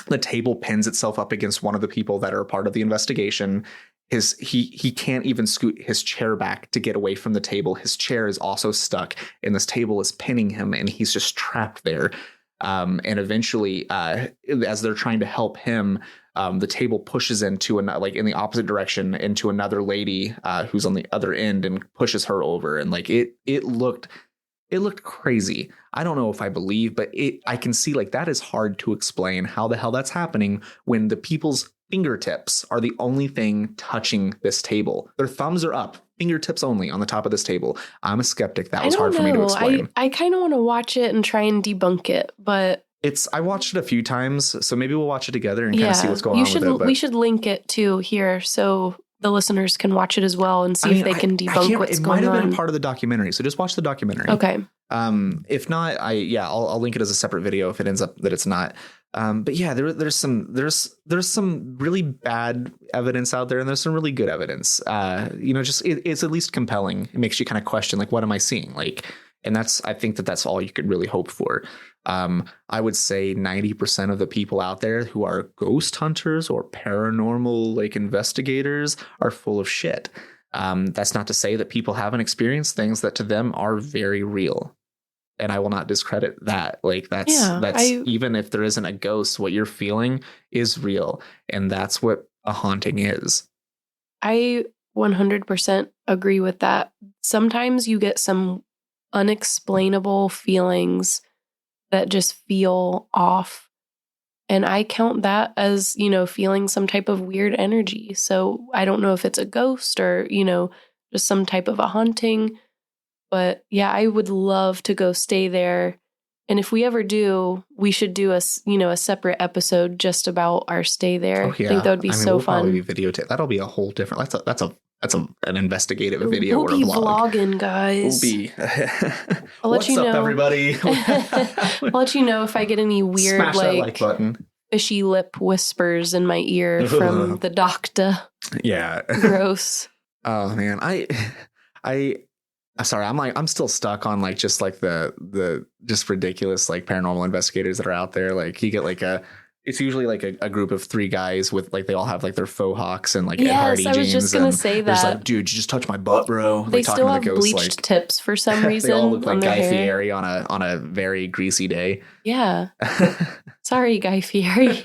the table pins itself up against one of the people that are a part of the investigation. He can't even scoot his chair back to get away from the table. His chair is also stuck, and this table is pinning him, and he's just trapped there. And eventually, as they're trying to help him, the table pushes into like in the opposite direction into another lady who's on the other end and pushes her over. And like it looked crazy. I don't know if I believe, but I can see like that is hard to explain how the hell that's happening when the people's fingertips are the only thing touching this table. Their thumbs are up, fingertips only on the top of this table. I'm a skeptic. That was hard for me to explain. I kind of want to watch it and try and debunk it, but I watched it a few times, so maybe we'll watch it together and kind of see what's going on with it. But we should link it too here so the listeners can watch it as well and see if they can debunk what's going on. It might have been part of the documentary, so just watch the documentary. Okay. If not, I'll link it as a separate video if it ends up that it's not. But yeah, there's some really bad evidence out there, and there's some really good evidence. It's at least compelling. It makes you kind of question, like, what am I seeing? Like, and I think that's all you could really hope for. I would say 90% of the people out there who are ghost hunters or paranormal like investigators are full of shit. That's not to say that people haven't experienced things that to them are very real. And I will not discredit that. Like even if there isn't a ghost, what you're feeling is real. And that's what a haunting is. I 100% agree with that. Sometimes you get some unexplainable feelings that just feel off. And I count that as, feeling some type of weird energy. So I don't know if it's a ghost or, just some type of a haunting. But yeah, I would love to go stay there. And if we ever do, we should do a separate episode just about our stay there. Oh, yeah. I think that would be so fun. Probably be videotape. That'll be a whole different. That's an investigative video or a vlog. We'll be vlogging, guys. I'll let you know. What's up, everybody? I'll let you know if I get any weird Smash that like button. Fishy lip whispers in my ear from the doctor. Yeah. Gross. Oh man, sorry, I'm still stuck on like just like the just ridiculous like paranormal investigators that are out there. Like you get like it's usually like a group of 3 guys with like they all have like their faux hawks and like Ed Hardy jeans. I was just gonna say that. There's like, dude, you just touched my butt, bro. They still have bleached tips for some reason. They all look like Guy Fieri on a very greasy day. Yeah. Sorry, Guy Fieri.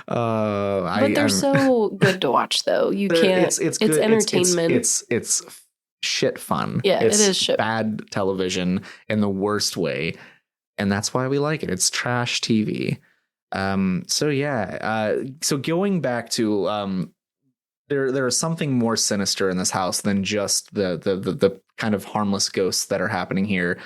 But they're so good to watch, though. You can't. It's entertainment. It's shit fun. Yeah, it is shit. Bad television in the worst way, and that's why we like it. It's trash TV. So going back to there is something more sinister in this house than just the kind of harmless ghosts that are happening here.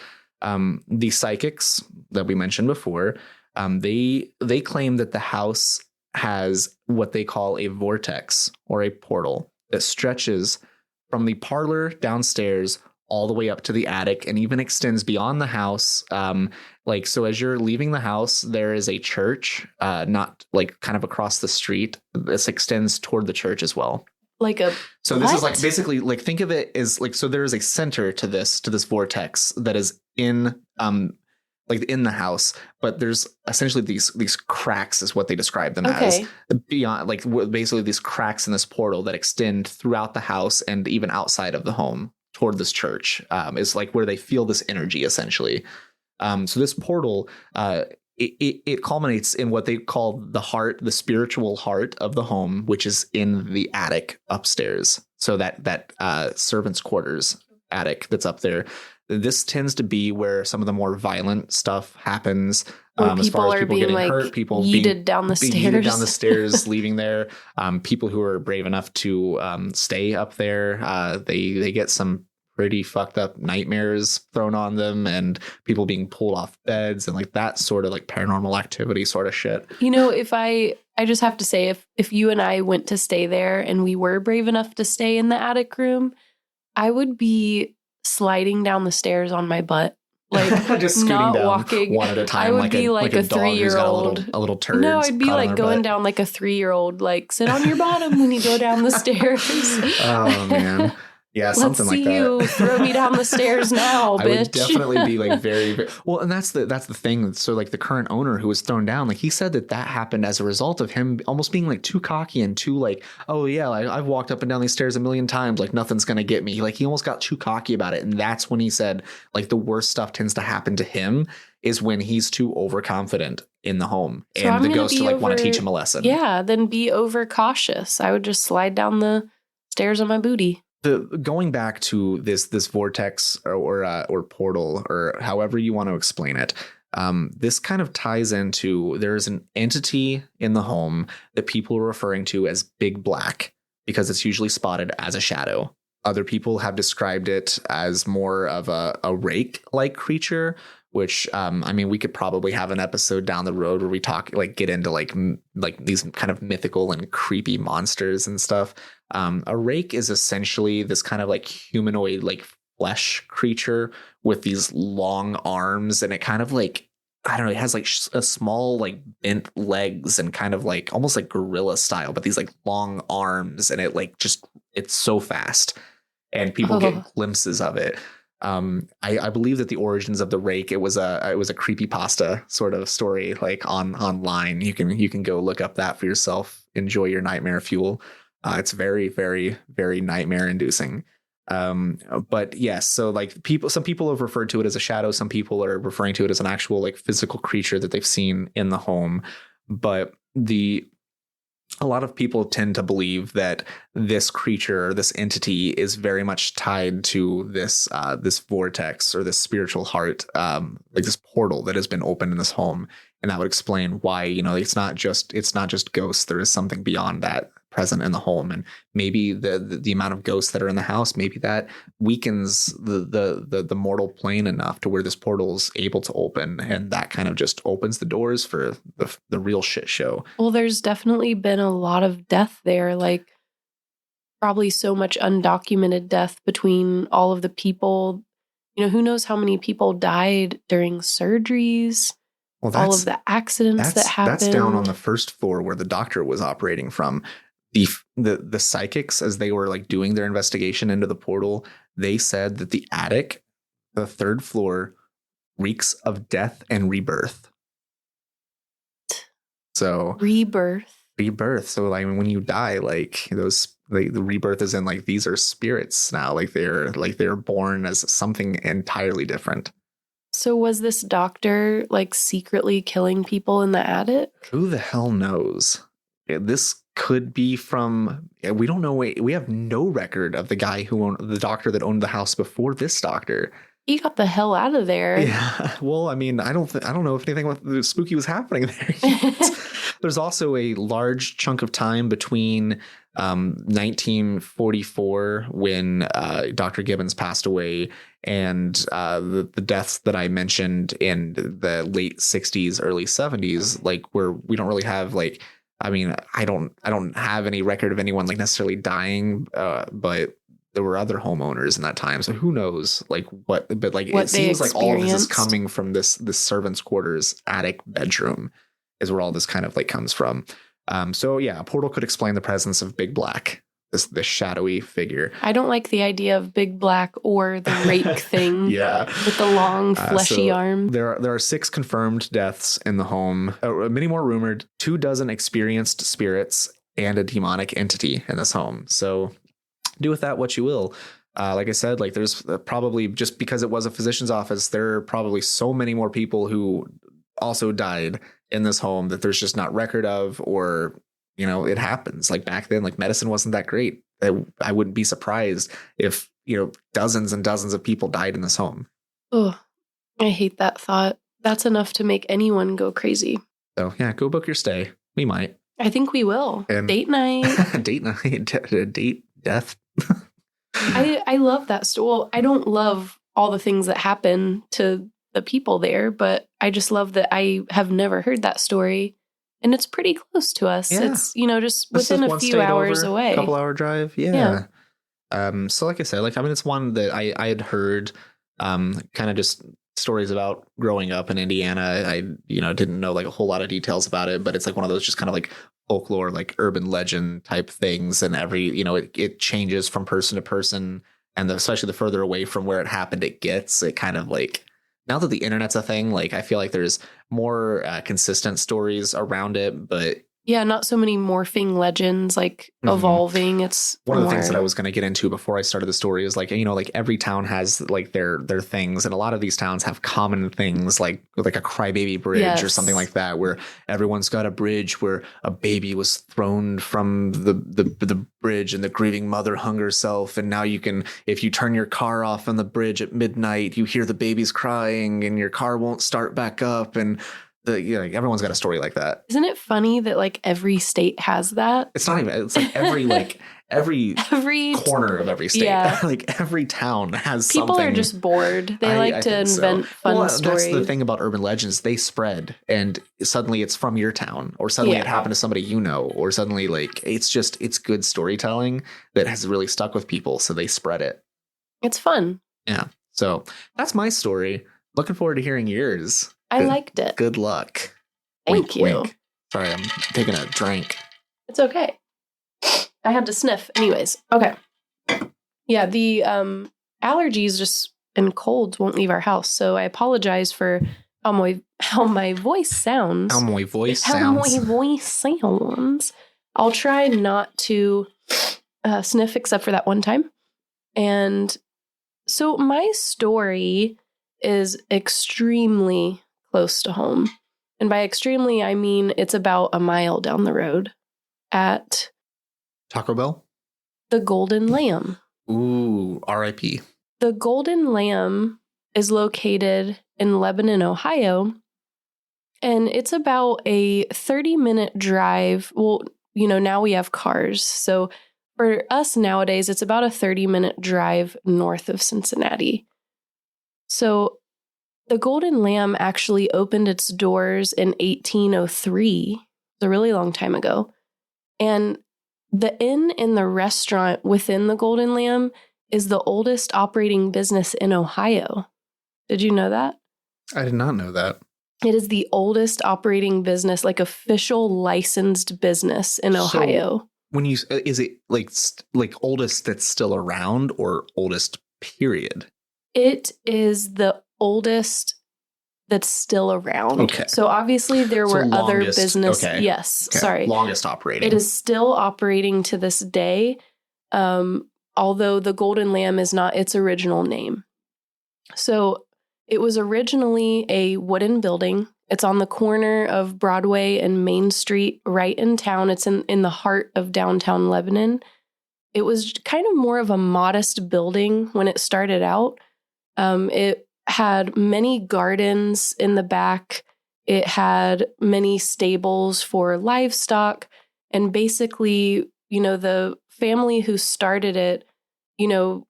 The psychics that we mentioned before, they claim that the house has what they call a vortex or a portal that stretches from the parlor downstairs all the way up to the attic and even extends beyond the house. So as you're leaving the house, there is a church, not like kind of across the street. This extends toward the church as well. So this is like basically like think of it as like, so there is a center to this vortex that is in in the house, but there's essentially these cracks is what they describe them as, beyond like basically these cracks in this portal that extend throughout the house and even outside of the home toward this church, is like where they feel this energy essentially. So this portal, it culminates in what they call the spiritual heart of the home, which is in the attic upstairs. So that servants' quarters attic that's up there. This tends to be where some of the more violent stuff happens. As far as people getting hurt, people yeeted down the stairs, leaving there. People who are brave enough to stay up there, they get some pretty fucked up nightmares thrown on them, and people being pulled off beds and like that sort of like paranormal activity sort of shit. If I just have to say, if you and I went to stay there and we were brave enough to stay in the attic room, I would be sliding down the stairs on my butt. Like, just scooting not down walking one at a time. I would be like a dog who's got 3-year-old. a little turd. No, I'd be caught on like their going butt. down like a 3-year-old, like sit on your bottom when you go down the stairs. Oh man. Yeah, something like that. Let's see you throw me down the stairs now, bitch. I would definitely be like very, very well, and that's the thing. So like the current owner who was thrown down, like he said that happened as a result of him almost being like too cocky and too like, oh yeah, like, I've walked up and down these stairs a million times, like nothing's gonna get me. Like he almost got too cocky about it, and that's when he said like the worst stuff tends to happen to him is when he's too overconfident in the home, so and the ghost to like want to teach him a lesson. Yeah, then be overcautious. I would just slide down the stairs on my booty. Going back to this vortex or portal or however you want to explain it, this kind of ties into there's an entity in the home that people are referring to as Big Black because it's usually spotted as a shadow. Other people have described it as more of a rake-like creature, which I mean, we could probably have an episode down the road where we get into like these kind of mythical and creepy monsters and stuff. A rake is essentially this kind of like humanoid, like flesh creature with these long arms, and it kind of like, I don't know, it has like a small like bent legs and kind of like almost like gorilla style, but these like long arms, and it like just it's so fast, and people get glimpses of it. I believe that the origins of the rake, it was a creepypasta sort of story, like online. You can go look up that for yourself. Enjoy your nightmare fuel. It's very, very, very nightmare inducing. But yes, so like some people have referred to it as a shadow. Some people are referring to it as an actual like physical creature that they've seen in the home. But a lot of people tend to believe that this creature, this entity, is very much tied to this vortex or this spiritual heart, like this portal that has been opened in this home, and that would explain why it's not just ghosts. There is something beyond that present in the home, and maybe the amount of ghosts that are in the house, maybe that weakens the mortal plane enough to where this portal is able to open, and that kind of just opens the doors for the real shit show. Well, there's definitely been a lot of death there, like probably so much undocumented death between all of the people. Who knows how many people died during surgeries. Well, all of the accidents that happened. That's down on the first floor where the doctor was operating from. The psychics, as they were like doing their investigation into the portal, they said that the attic, the third floor, reeks of death and rebirth. So rebirth. So like when you die, like the rebirth is in like these are spirits now, like they're born as something entirely different. So was this doctor like secretly killing people in the attic? Who the hell knows? This could be from, we don't know. We have no record of the guy who owned the doctor that owned the house before this doctor. He got the hell out of there. Yeah. Well, I mean, I don't know if anything spooky was happening there yet. There's also a large chunk of time between 1944 when Dr. Gibbons passed away and the deaths that I mentioned in the late 60s, early 70s, like where we don't really have like, I mean, I don't have any record of anyone like necessarily dying, but there were other homeowners in that time. So who knows like what it seems like all of this is coming from this servant's quarters attic bedroom is where all this kind of like comes from. So yeah, a portal could explain the presence of Big Black, this shadowy figure. I don't like the idea of Big Black or the rake thing. Yeah, with the long fleshy arm. There are 6 confirmed deaths in the home, many more rumored, 24 experienced spirits, and a demonic entity in this home. So do with that what you will. Like I said, like there's probably, just because it was a physician's office, there are probably so many more people who also died in this home that there's just not record of, or it happens. Like back then, like medicine wasn't that great. I wouldn't be surprised if dozens and dozens of people died in this home. Oh, I hate that thought. That's enough to make anyone go crazy. So yeah, go book your stay. We might. I think we will. Date night. Date death. I love that story. Well, I don't love all the things that happen to the people there, but I just love that I have never heard that story, and it's pretty close to us. Yeah. It's just within a few hours away. A couple hour drive. Yeah. So like I said, like, I mean, it's one that I had heard, kind of just stories about growing up in Indiana. I, didn't know like a whole lot of details about it, but it's like one of those just kind of like folklore, like urban legend type things. And it changes from person to person. And especially the further away from where it happened it gets, it kind of like, now that the internet's a thing, like I feel like there's more consistent stories around it, but Yeah, not so many morphing legends, like Mhm. evolving. It's one of the things that I was going to get into before I started the story is like, like every town has like their things. And a lot of these towns have common things like a crybaby bridge or something like that, where everyone's got a bridge where a baby was thrown from the bridge and the grieving mother hung herself. And now you can, if you turn your car off on the bridge at midnight, you hear the babies crying and your car won't start back up. And everyone's got a story like that. Isn't it funny that like every state has that? It's not even, it's like every corner of every state, like every town has People something. Are just bored. They like to invent fun stories. That's the thing about urban legends. They spread and suddenly it's from your town, or suddenly it happened to somebody or suddenly like it's good storytelling that has really stuck with people. So they spread it. It's fun. Yeah. So that's my story. Looking forward to hearing yours. I liked it. Good luck. Thank you. Wink. Sorry, I'm taking a drink. It's okay. I had to sniff. Anyways, okay. Yeah, the allergies just and colds won't leave our house. So I apologize for how my voice sounds. How my voice sounds. I'll try not to sniff except for that one time. And so my story is extremely close to home. And by extremely, I mean it's about a mile down the road at Taco Bell? the Golden Lamb. Ooh, R.I.P. The Golden Lamb is located in Lebanon, Ohio. And it's about a 30-minute drive. Well, now we have cars. So for us nowadays, it's about a 30-minute drive north of Cincinnati. So the Golden Lamb actually opened its doors in 1803. It's a really long time ago. And the inn and the restaurant within the Golden Lamb is the oldest operating business in Ohio. Did you know that? I did not know that. It is the oldest operating business, like official licensed business in Ohio. So when is it like oldest that's still around or oldest period? It is the oldest that's still around. Okay. So obviously there were other business. Okay. Yes. Okay. Sorry. Longest operating. It is still operating to this day. Although the Golden Lamb is not its original name. So it was originally a wooden building. It's on the corner of Broadway and Main Street, right in town. It's in the heart of downtown Lebanon. It was kind of more of a modest building when it started out. It had many gardens in the back. It had many stables for livestock. And basically, the family who started it,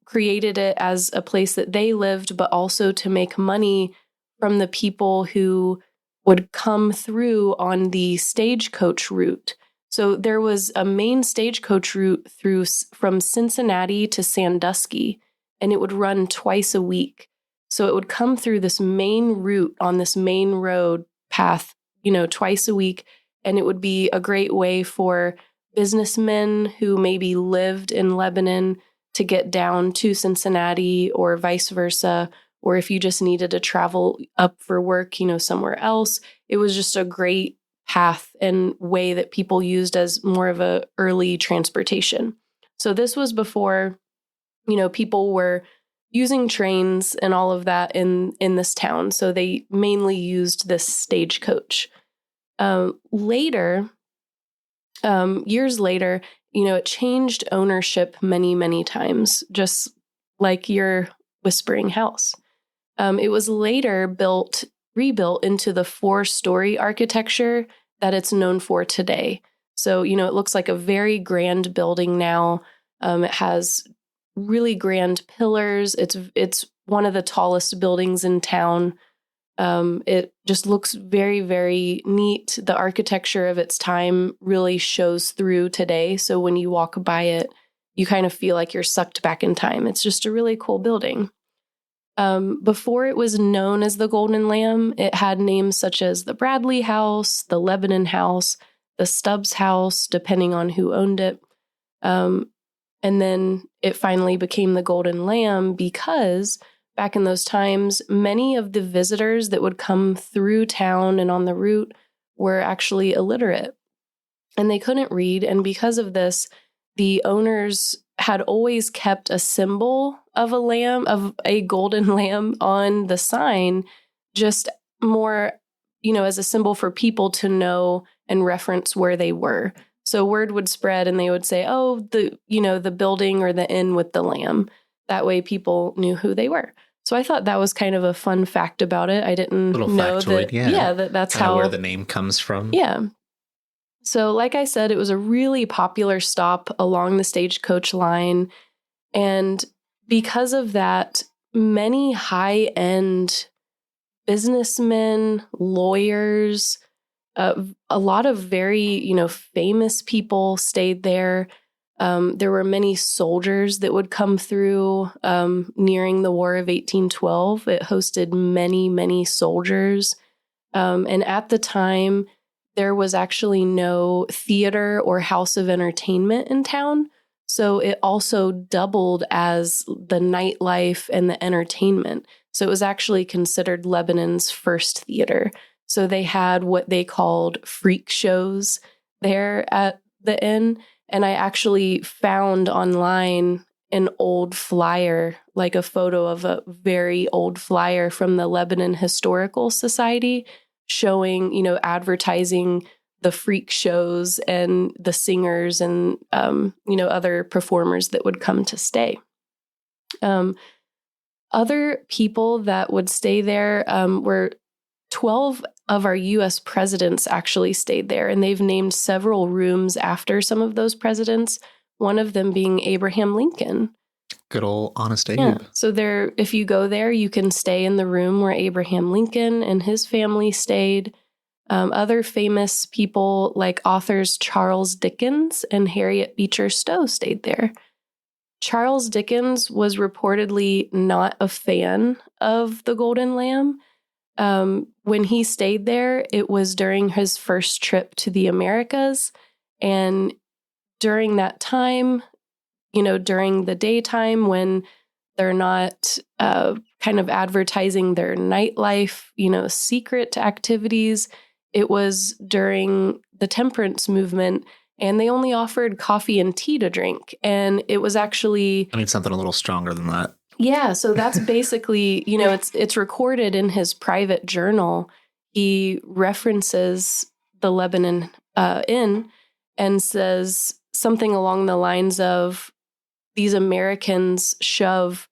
created it as a place that they lived, but also to make money from the people who would come through on the stagecoach route. So there was a main stagecoach route from Cincinnati to Sandusky, and it would run twice a week. So it would come through this main route on this main road path, twice a week. And it would be a great way for businessmen who maybe lived in Lebanon to get down to Cincinnati or vice versa. Or if you just needed to travel up for work, somewhere else, it was just a great path and way that people used as more of a early transportation. So this was before, people were using trains and all of that in this town. So they mainly used this stagecoach. Years later, it changed ownership many, many times, just like your whispering house. It was later rebuilt into the 4-story architecture that it's known for today. So, it looks like a very grand building now. It has really grand pillars. It's one of the tallest buildings in town. It just looks very, very neat. The architecture of its time really shows through today. So when you walk by it, you kind of feel like you're sucked back in time. It's just a really cool building. Before it was known as the Golden Lamb, it had names such as the Bradley House, the Lebanon House, the Stubbs House, depending on who owned it. And then it finally became the Golden Lamb because back in those times, many of the visitors that would come through town and on the route were actually illiterate and they couldn't read. And because of this, the owners had always kept a symbol of a lamb, of a golden lamb on the sign, just more, as a symbol for people to know and reference where they were. So word would spread and they would say, oh, the building or the inn with the lamb. That way people knew who they were. So I thought that was kind of a fun fact about it. I didn't know factoid, that. That's kinda how where the name comes from. Yeah. So like I said, it was a really popular stop along the stagecoach line. And because of that, many high-end businessmen, lawyers, a lot of very, famous people stayed there. There were many soldiers that would come through nearing the War of 1812. It hosted many, many soldiers. And at the time, there was actually no theater or house of entertainment in town. So it also doubled as the nightlife and the entertainment. So it was actually considered Lebanon's first theater. So they had what they called freak shows there at the inn. And I actually found online an old flyer, like a photo of a very old flyer from the Lebanon Historical Society showing, advertising the freak shows and the singers and, other performers that would come to stay. Other people that would stay there were 12 of our U.S. presidents actually stayed there, and they've named several rooms after some of those presidents, one of them being Abraham Lincoln. Good old Honest Abe. Yeah. So if you go there, you can stay in the room where Abraham Lincoln and his family stayed. Other famous people like authors Charles Dickens and Harriet Beecher Stowe stayed there. Charles Dickens was reportedly not a fan of the Golden Lamb. When he stayed there, it was during his first trip to the Americas. And during that time, during the daytime when they're not kind of advertising their nightlife, secret activities, it was during the temperance movement. And they only offered coffee and tea to drink. And it was actually... I need something a little stronger than that. Yeah, so that's basically, it's recorded in his private journal. He references the Lebanon Inn and says something along the lines of, these Americans shove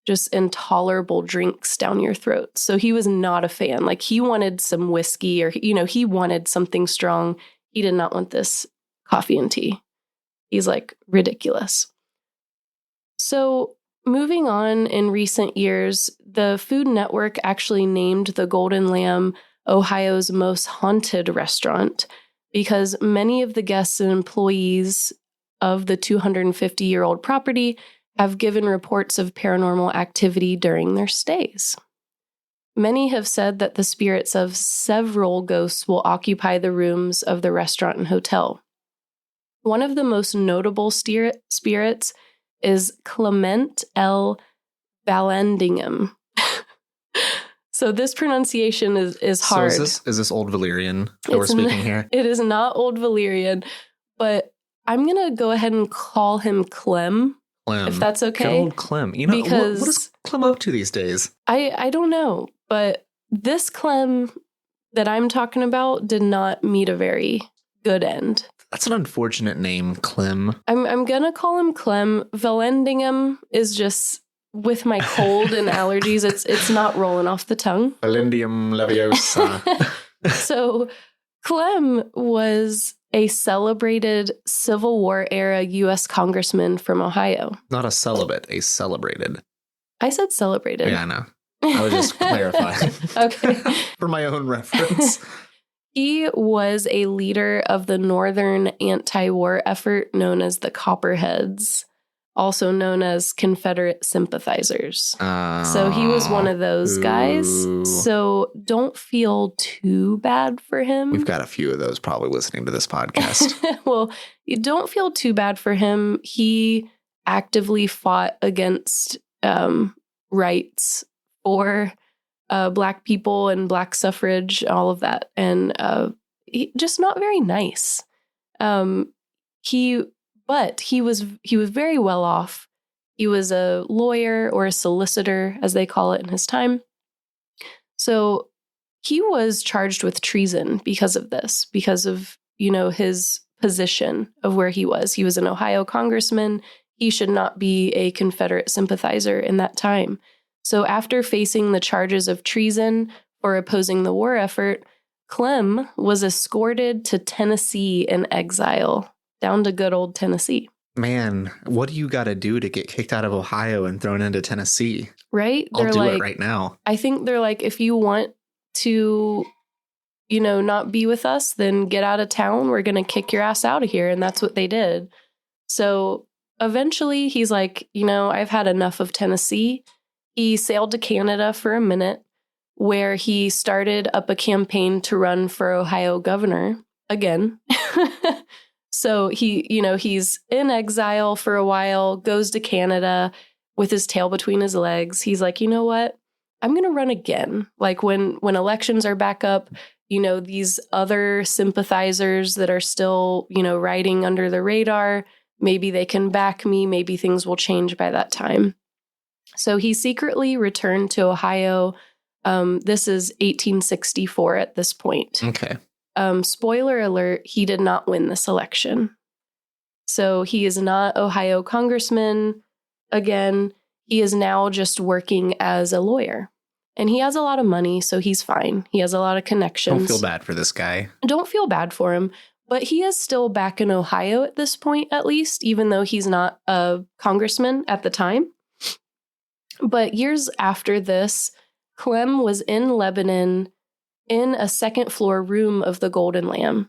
just intolerable drinks down your throat. So he was not a fan. Like, he wanted some whiskey or, he wanted something strong. He did not want this coffee and tea. He's like, ridiculous. So moving on in recent years, the Food Network actually named the Golden Lamb Ohio's most haunted restaurant because many of the guests and employees of the 250-year-old property have given reports of paranormal activity during their stays. Many have said that the spirits of several ghosts will occupy the rooms of the restaurant and hotel. One of the most notable spirits is Clement L. Vallandigham. So this pronunciation is hard. So is this Old Valyrian that we're speaking here? It is not Old Valyrian, but I'm going to go ahead and call him Clem, if that's okay. Good old Clem. What is Clem up to these days? I don't know, but this Clem that I'm talking about did not meet a very good end. That's an unfortunate name, Clem. I'm going to call him Clem. Vallandigham is just, with my cold and allergies, it's not rolling off the tongue. Valendium Leviosa. So Clem was a celebrated Civil War era U.S. congressman from Ohio. Not a celibate, a celebrated. I said celebrated. Yeah, I know. I was just clarifying. Okay. For my own reference. He was a leader of the Northern anti-war effort known as the Copperheads. also known as Confederate sympathizers. So he was one of those guys. So don't feel too bad for him. We've got a few of those probably listening to this podcast. Well, you don't feel too bad for him. He actively fought against rights for Black people and Black suffrage, all of that. And just not very nice. He was very well off. He was a lawyer or a solicitor, as they call it in his time. So he was charged with treason because of this, because of, his position of where he was. He was an Ohio congressman. He should not be a Confederate sympathizer in that time. So after facing the charges of treason for opposing the war effort, Clem was escorted to Tennessee in exile, down to good old Tennessee. Man, what do you got to do to get kicked out of Ohio and thrown into Tennessee? Right? I'll do it right now. I think they're like, if you want to, not be with us, then get out of town. We're going to kick your ass out of here. And that's what they did. So eventually he's like, I've had enough of Tennessee. He sailed to Canada for a minute, where he started up a campaign to run for Ohio governor again. So he's in exile for a while, goes to Canada with his tail between his legs. He's like, you know what? I'm going to run again. Like when elections are back up, these other sympathizers that are still, riding under the radar, maybe they can back me. Maybe things will change by that time. So he secretly returned to Ohio. This is 1864 at this point. Okay. Spoiler alert, he did not win this election. So he is not Ohio congressman again. He is now just working as a lawyer. And he has a lot of money, so he's fine. He has a lot of connections. Don't feel bad for this guy. Don't feel bad for him. But he is still back in Ohio at this point, at least, even though he's not a congressman at the time. But years after this, Clem was in Lebanon in a second floor room of the Golden Lamb.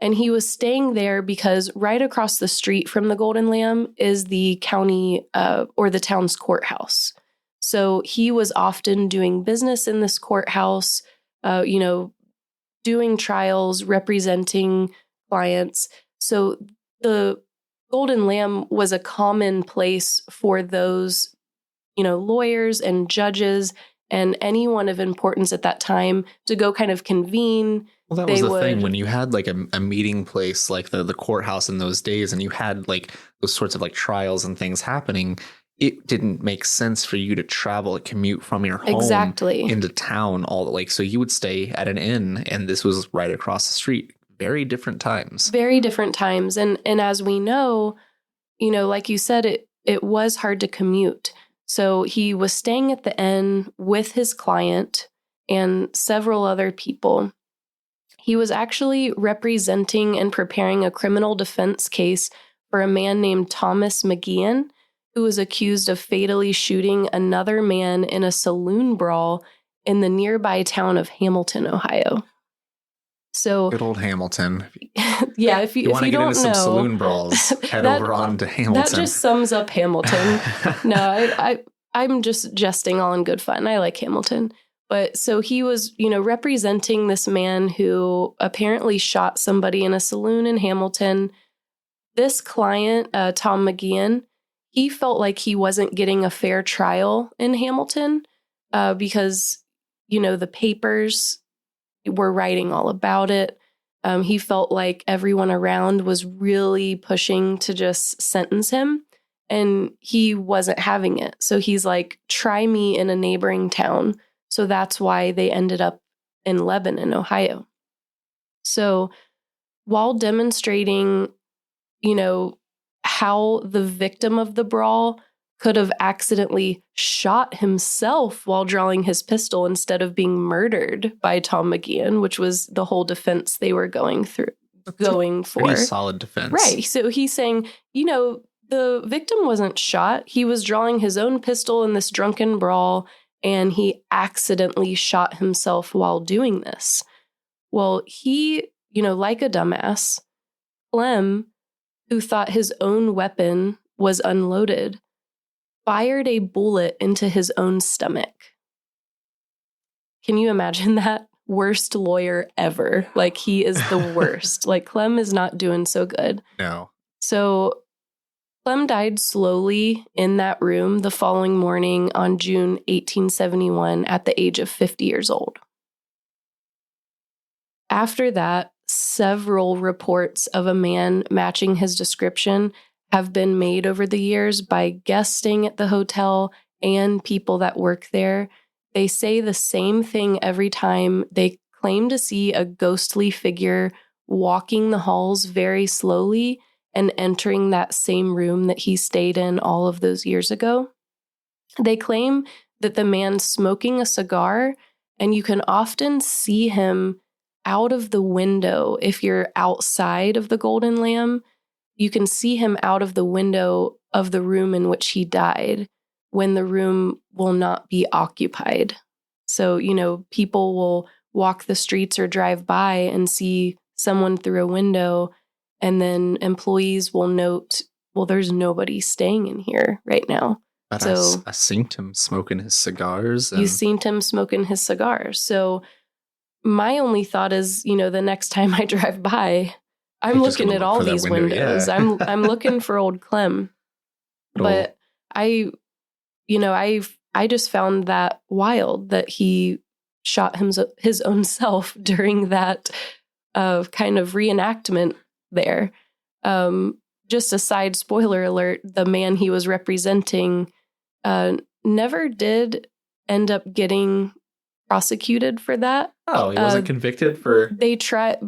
And he was staying there because right across the street from the Golden Lamb is the county or the town's courthouse. So he was often doing business in this courthouse, doing trials, representing clients. So the Golden Lamb was a common place for those, lawyers and judges and anyone of importance at that time to go kind of convene. Well, that was the thing when you had like a meeting place like the courthouse in those days, and you had like those sorts of like trials and things happening. It didn't make sense for you to travel, commute from your home into town so you would stay at an inn, and this was right across the street. Very different times. Very different times. And as we know, like you said, it was hard to commute. So he was staying at the inn with his client and several other people. He was actually representing and preparing a criminal defense case for a man named Thomas McGeehan, who was accused of fatally shooting another man in a saloon brawl in the nearby town of Hamilton, Ohio. So good old Hamilton. Yeah, if you want to get don't into some know, saloon brawls, head over on to Hamilton. That just sums up Hamilton. No, I'm just jesting all in good fun. I like Hamilton. But so he was, representing this man who apparently shot somebody in a saloon in Hamilton. This client, Tom McGeehan, he felt like he wasn't getting a fair trial in Hamilton because, the papers were writing all about it. He felt like everyone around was really pushing to just sentence him, and he wasn't having it. So he's like, try me in a neighboring town. So that's why they ended up in Lebanon, Ohio. So while demonstrating, how the victim of the brawl could have accidentally shot himself while drawing his pistol instead of being murdered by Tom McGeehan, which was the whole defense they were going for. Pretty solid defense. Right. So he's saying, the victim wasn't shot. He was drawing his own pistol in this drunken brawl, and he accidentally shot himself while doing this. Well, he, like a dumbass, Clem, who thought his own weapon was unloaded, fired a bullet into his own stomach. Can you imagine that? Worst lawyer ever. Like, he is the worst. Like, Clem is not doing so good. No. So Clem died slowly in that room the following morning on June 1871 at the age of 50 years old. After that, several reports of a man matching his description have been made over the years by guests staying at the hotel and people that work there. They say the same thing every time. They claim to see a ghostly figure walking the halls very slowly and entering that same room that he stayed in all of those years ago. They claim that the man's smoking a cigar, and you can often see him out of the window. If you're outside of the Golden Lamb, you can see him out of the window of the room in which he died when the room will not be occupied. So, people will walk the streets or drive by and see someone through a window, and then employees will note, well, there's nobody staying in here right now. But So I seen him smoking his cigars. you seen him smoking his cigars. So my only thought is, the next time I drive by, I'm You're just looking gonna at look all for that these window, windows. yeah. I'm looking for old Clem. But I just found that wild that he shot his own self during that kind of reenactment there. Just a side spoiler alert, the man he was representing never did end up getting prosecuted for that. Oh, he wasn't convicted for... They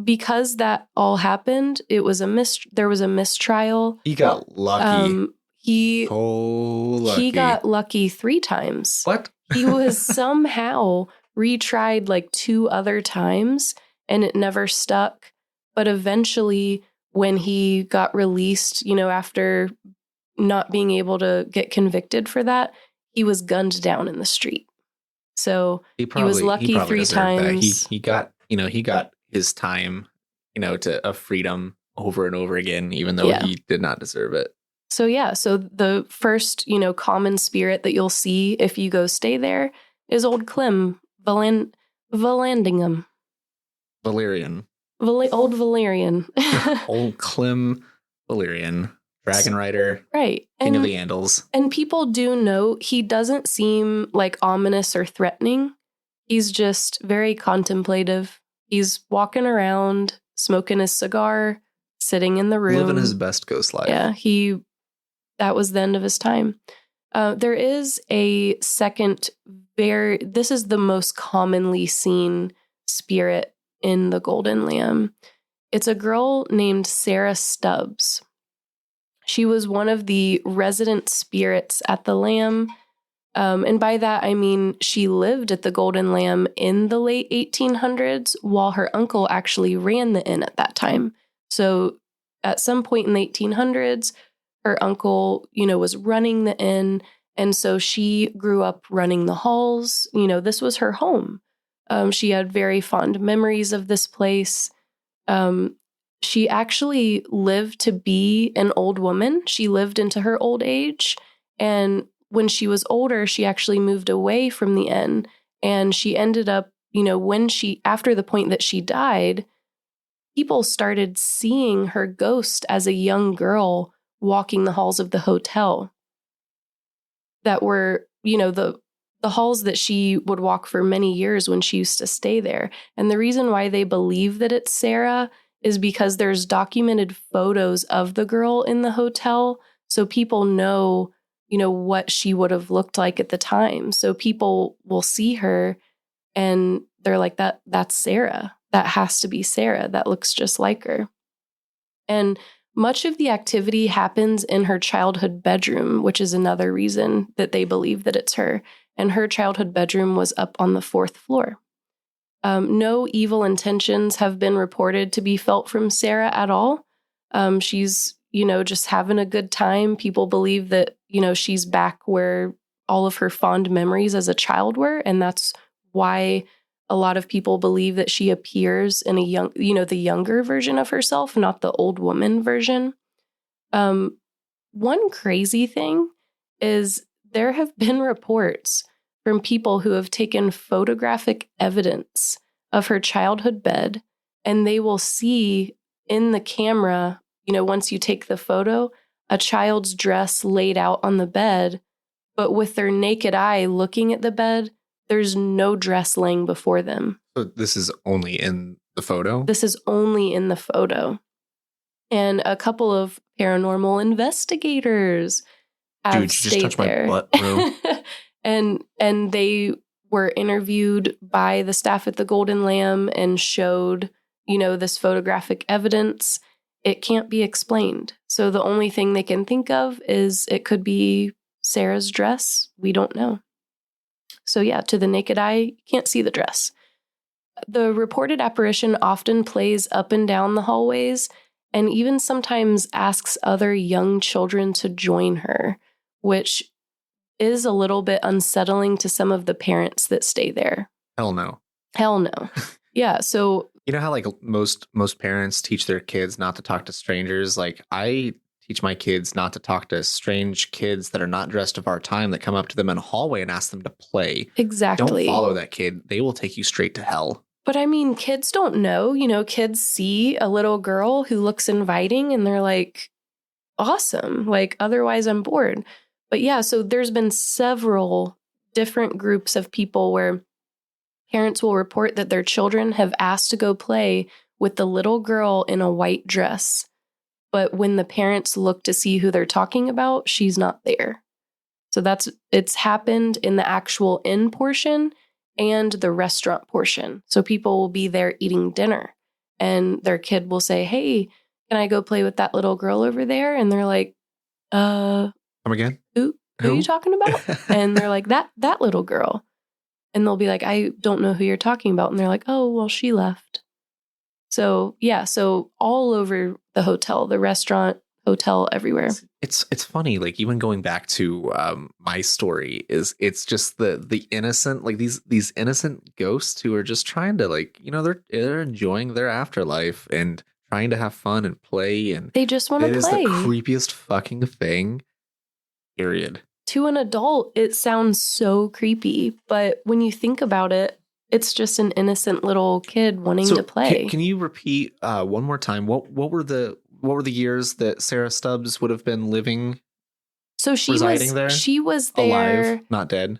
because that all happened, there was a mistrial. He got lucky. He got lucky 3 times. What? He was somehow retried like 2 other times, and it never stuck. But eventually, when he got released, after not being able to get convicted for that, he was gunned down in the street. So he was lucky 3 times. He got his time, to a freedom over and over again, even though he did not deserve it. So the first, common spirit that you'll see if you go stay there is old Clem Vallandigham. Valerian. Old Valerian. Old Clem Valerian. Dragon Rider. Right. King of the Andals. And people do know he doesn't seem like ominous or threatening. He's just very contemplative. He's walking around, smoking his cigar, sitting in the room. Living his best ghost life. Yeah, that was the end of his time. There is a second, this is the most commonly seen spirit in the Golden Lamb. It's a girl named Sarah Stubbs. She was one of the resident spirits at the Lamb. And by that, I mean she lived at the Golden Lamb in the late 1800s while her uncle actually ran the inn at that time. So at some point in the 1800s, her uncle, was running the inn. And so she grew up running the halls. This was her home. She had very fond memories of this place. She actually lived to be an old woman. She lived into her old age. And when she was older, she actually moved away from the inn. And she ended up, after the point that she died, people started seeing her ghost as a young girl walking the halls of the hotel that were, the halls that she would walk for many years when she used to stay there. And the reason why they believe that it's Sarah is because there's documented photos of the girl in the hotel. So people know, what she would have looked like at the time. So people will see her and they're like, that's Sarah. That has to be Sarah. That looks just like her. And much of the activity happens in her childhood bedroom, which is another reason that they believe that it's her. And her childhood bedroom was up on the 4th floor. No evil intentions have been reported to be felt from Sarah at all. She's, just having a good time. People believe that, she's back where all of her fond memories as a child were. And that's why a lot of people believe that she appears in the younger version of herself, not the old woman version. one crazy thing is there have been reports from people who have taken photographic evidence of her childhood bed, and they will see in the camera, once you take the photo, a child's dress laid out on the bed, but with their naked eye looking at the bed, there's no dress laying before them. So this is only in the photo? This is only in the photo. And a couple of paranormal investigators have Dude, you just touched there. My butt, bro. and they were interviewed by the staff at the Golden Lamb and showed, this photographic evidence. It can't be explained. So the only thing they can think of is it could be Sarah's dress. We don't know. So yeah, to the naked eye, you can't see the dress. The reported apparition often plays up and down the hallways and even sometimes asks other young children to join her, which is a little bit unsettling to some of the parents that stay there. Hell no. Hell no. Yeah, so... You know how like most parents teach their kids not to talk to strangers? Like I teach my kids not to talk to strange kids that are not dressed of our time that come up to them in a hallway and ask them to play. Exactly. Don't follow that kid. They will take you straight to hell. But I mean, kids don't know. Kids see a little girl who looks inviting and they're like, awesome. Like, otherwise I'm bored. But yeah, so there's been several different groups of people where parents will report that their children have asked to go play with the little girl in a white dress. But when the parents look to see who they're talking about, she's not there. So it's happened in the actual inn portion and the restaurant portion. So people will be there eating dinner and their kid will say, hey, can I go play with that little girl over there? And they're like, Come again? Who are you talking about? And they're like, that little girl. And they'll be like, I don't know who you're talking about. And they're like, oh, well, she left. So yeah, so all over the hotel, the restaurant, hotel, everywhere. It's funny, like even going back to my story, it's just the innocent, like these innocent ghosts who are just trying to like, they're enjoying their afterlife and trying to have fun and play, and they just want to play. It is the creepiest fucking thing. Period. To an adult, it sounds so creepy, but when you think about it, it's just an innocent little kid wanting to play. Can you repeat one more time? What were the years that Sarah Stubbs would have been living? So she was there alive, not dead.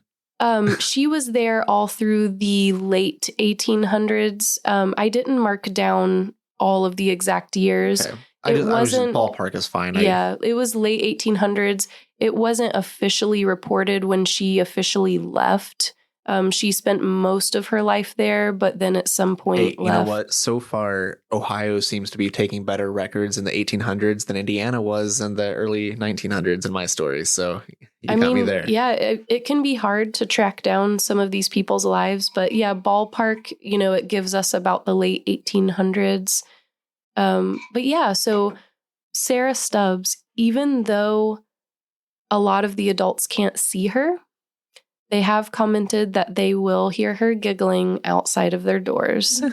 She was there all through the late 1800s. I didn't mark down all of the exact years. Okay. I was just ballpark is fine. Yeah, it was late 1800s. It wasn't officially reported when she officially left. She spent most of her life there, but then at some point left. You know what? So far, Ohio seems to be taking better records in the 1800s than Indiana was in the early 1900s in my stories. So you got me there. Yeah, it can be hard to track down some of these people's lives. But yeah, ballpark, it gives us about the late 1800s. But yeah, so Sarah Stubbs, even though a lot of the adults can't see her, they have commented that they will hear her giggling outside of their doors.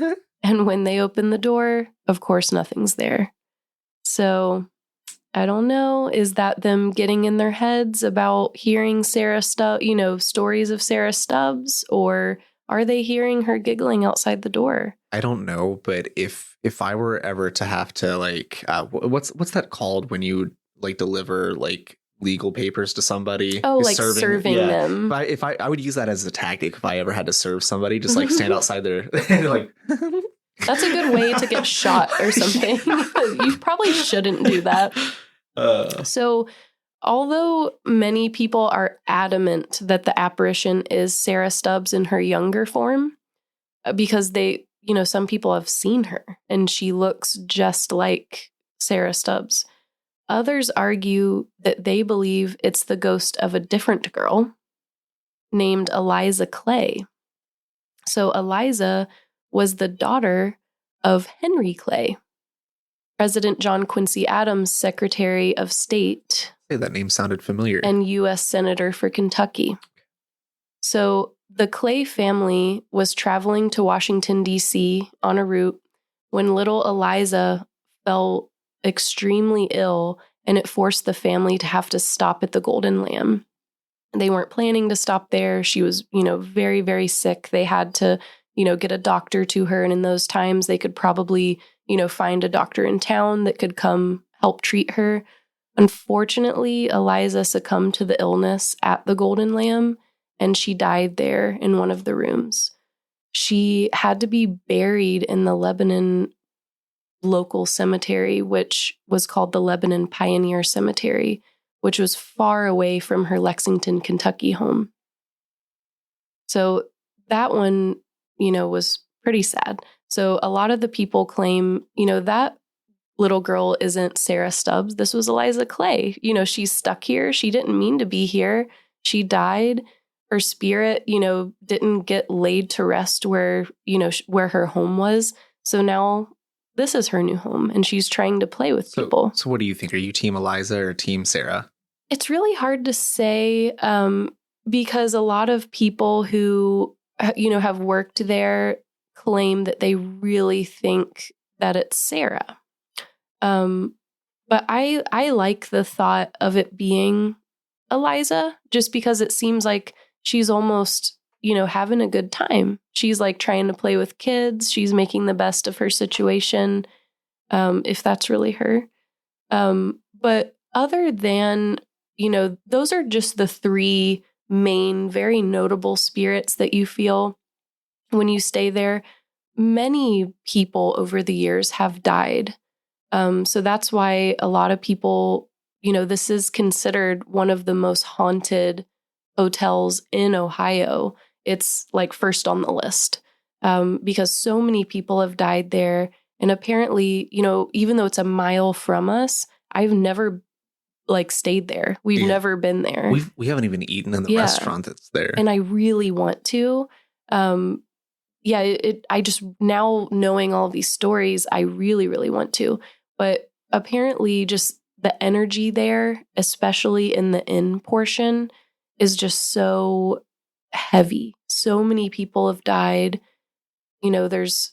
And when they open the door, of course, nothing's there. So I don't know. Is that them getting in their heads about hearing Sarah Stubbs, stories of Sarah Stubbs, or are they hearing her giggling outside the door? I don't know, but if I were ever to have to like, what's that called when you like deliver like legal papers to somebody? Oh, like serving them. If I would use that as a tactic if I ever had to serve somebody, just like stand outside there and like. That's a good way to get shot or something. You probably shouldn't do that. So, although many people are adamant that the apparition is Sarah Stubbs in her younger form, because some people have seen her and she looks just like Sarah Stubbs. Others argue that they believe it's the ghost of a different girl named Eliza Clay. So Eliza was the daughter of Henry Clay, President John Quincy Adams' Secretary of State. Hey, that name sounded familiar. And U.S. Senator for Kentucky. So the Clay family was traveling to Washington, D.C. on a route when little Eliza fell extremely ill and it forced the family to have to stop at the Golden Lamb. They weren't planning to stop there. She was, very, very sick. They had to, get a doctor to her. And in those times, they could probably, find a doctor in town that could come help treat her. Unfortunately, Eliza succumbed to the illness at the Golden Lamb, and she died there in one of the rooms. She had to be buried in the Lebanon local cemetery, which was called the Lebanon Pioneer Cemetery, which was far away from her Lexington, Kentucky home. So that one, was pretty sad. So a lot of the people claim, that little girl isn't Sarah Stubbs. This was Eliza Clay. She's stuck here. She didn't mean to be here. She died. Her spirit, didn't get laid to rest where her home was. So now this is her new home, and she's trying to play with people. So what do you think? Are you team Eliza or team Sarah? It's really hard to say because a lot of people who, have worked there claim that they really think that it's Sarah. But I like the thought of it being Eliza, just because it seems like she's almost, having a good time. She's like trying to play with kids. She's making the best of her situation, if that's really her. But other than, those are just the three main, very notable spirits that you feel when you stay there. Many people over the years have died. So that's why a lot of people, this is considered one of the most haunted hotels in Ohio. It's like first on the list because so many people have died there. And apparently, even though it's a mile from us, I've never stayed there. We've never been there. We haven't even eaten in the restaurant that's there. And I really want to. I just, now knowing all these stories, I really, really want to. But apparently just the energy there, especially in the inn portion, is just so heavy. So many people have died. There's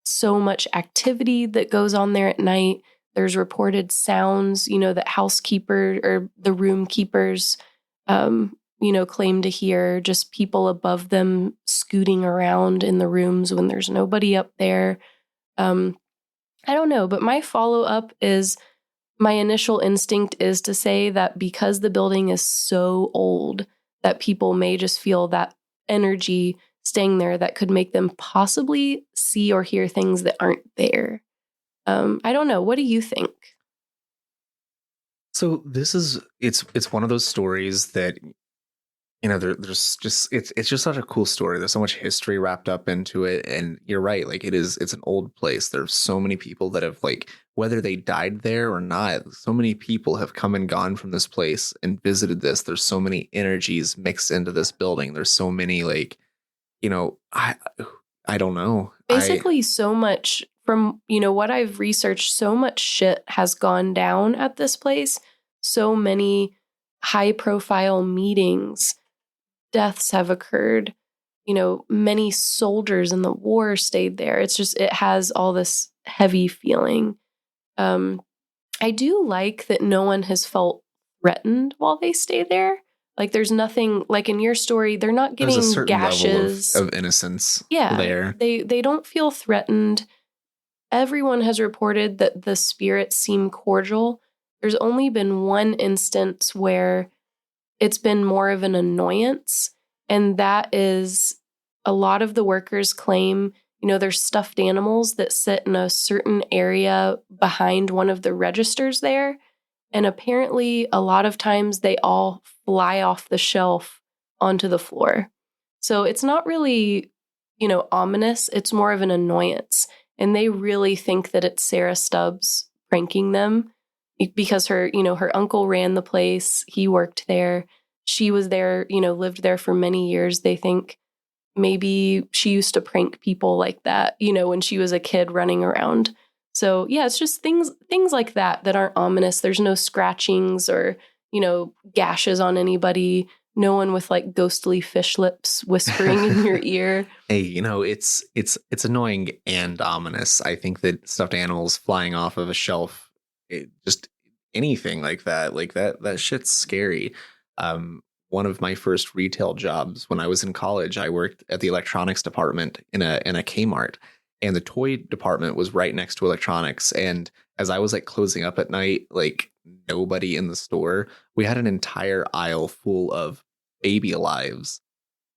so much activity that goes on there at night. There's reported sounds, that housekeeper or the room keepers, claim to hear, just people above them scooting around in the rooms when there's nobody up there. I don't know, but my follow-up is, my initial instinct is to say that because the building is so old, that people may just feel that energy staying there that could make them possibly see or hear things that aren't there. I don't know. What do you think? So it's one of those stories that, there's just, it's just such a cool story. There's so much history wrapped up into it. And you're right. It's an old place. There's so many people that have whether they died there or not, so many people have come and gone from this place and visited this. There's so many energies mixed into this building. There's so many I don't know. Basically so much from, what I've researched, so much shit has gone down at this place. So many high profile meetings, deaths have occurred. Many soldiers in the war stayed there. It's just, it has all this heavy feeling. I do like that no one has felt threatened while they stay there. There's nothing, in your story, they're not getting There's a certain gashes. level of innocence there. They don't feel threatened. Everyone has reported that the spirits seem cordial. There's only been one instance where it's been more of an annoyance, and that is a lot of the workers claim, there's stuffed animals that sit in a certain area behind one of the registers there, and apparently a lot of times they all fly off the shelf onto the floor. So it's not really, ominous. It's more of an annoyance. And they really think that it's Sarah Stubbs pranking them because her uncle ran the place. He worked there. She was there, lived there for many years. They think maybe she used to prank people like that, when she was a kid running around. So yeah, it's just things like that aren't ominous. There's no scratchings or, gashes on anybody. No one with ghostly fish lips whispering in your ear. Hey, it's annoying and ominous. I think that stuffed animals flying off of a shelf, anything like that. Like that shit's scary. One of my first retail jobs when I was in college, I worked at the electronics department in a Kmart, and the toy department was right next to electronics. And as I was like closing up at night, like nobody in the store, we had an entire aisle full of Baby Alives,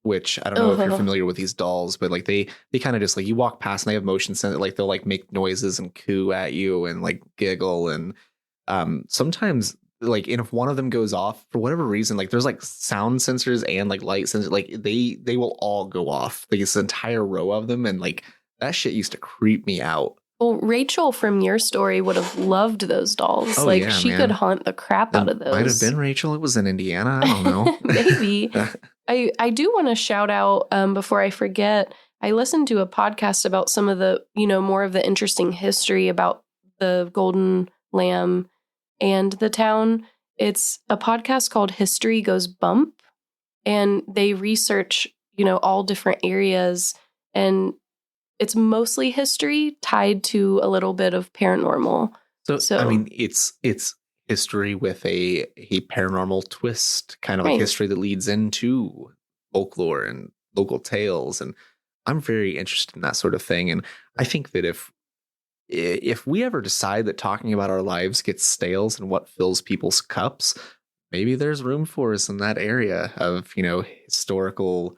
which I don't know if you're familiar with these dolls, but like they kind of just like you walk past and they have motion sensor, like they'll like make noises and coo at you and like giggle. And sometimes like, and if one of them goes off for whatever reason, like there's like sound sensors and like light sensors, like they will all go off, like this entire row of them. And like that shit used to creep me out. Well, Rachel from your story would have loved those dolls. Oh, like yeah, she man. could haunt the crap out of those. Might have been Rachel. It was in Indiana. I don't know. Maybe. I do want to shout out before I forget. I listened to a podcast about some of the, more of the interesting history about the Golden Lamb and the town. It's a podcast called History Goes Bump, and they research, all different areas, and it's mostly history tied to a little bit of paranormal. So I mean, it's history with a paranormal twist, kind of like history that leads into folklore and local tales. And I'm very interested in that sort of thing. And I think that if we ever decide that talking about our lives gets stale and what fills people's cups, maybe there's room for us in that area of, historical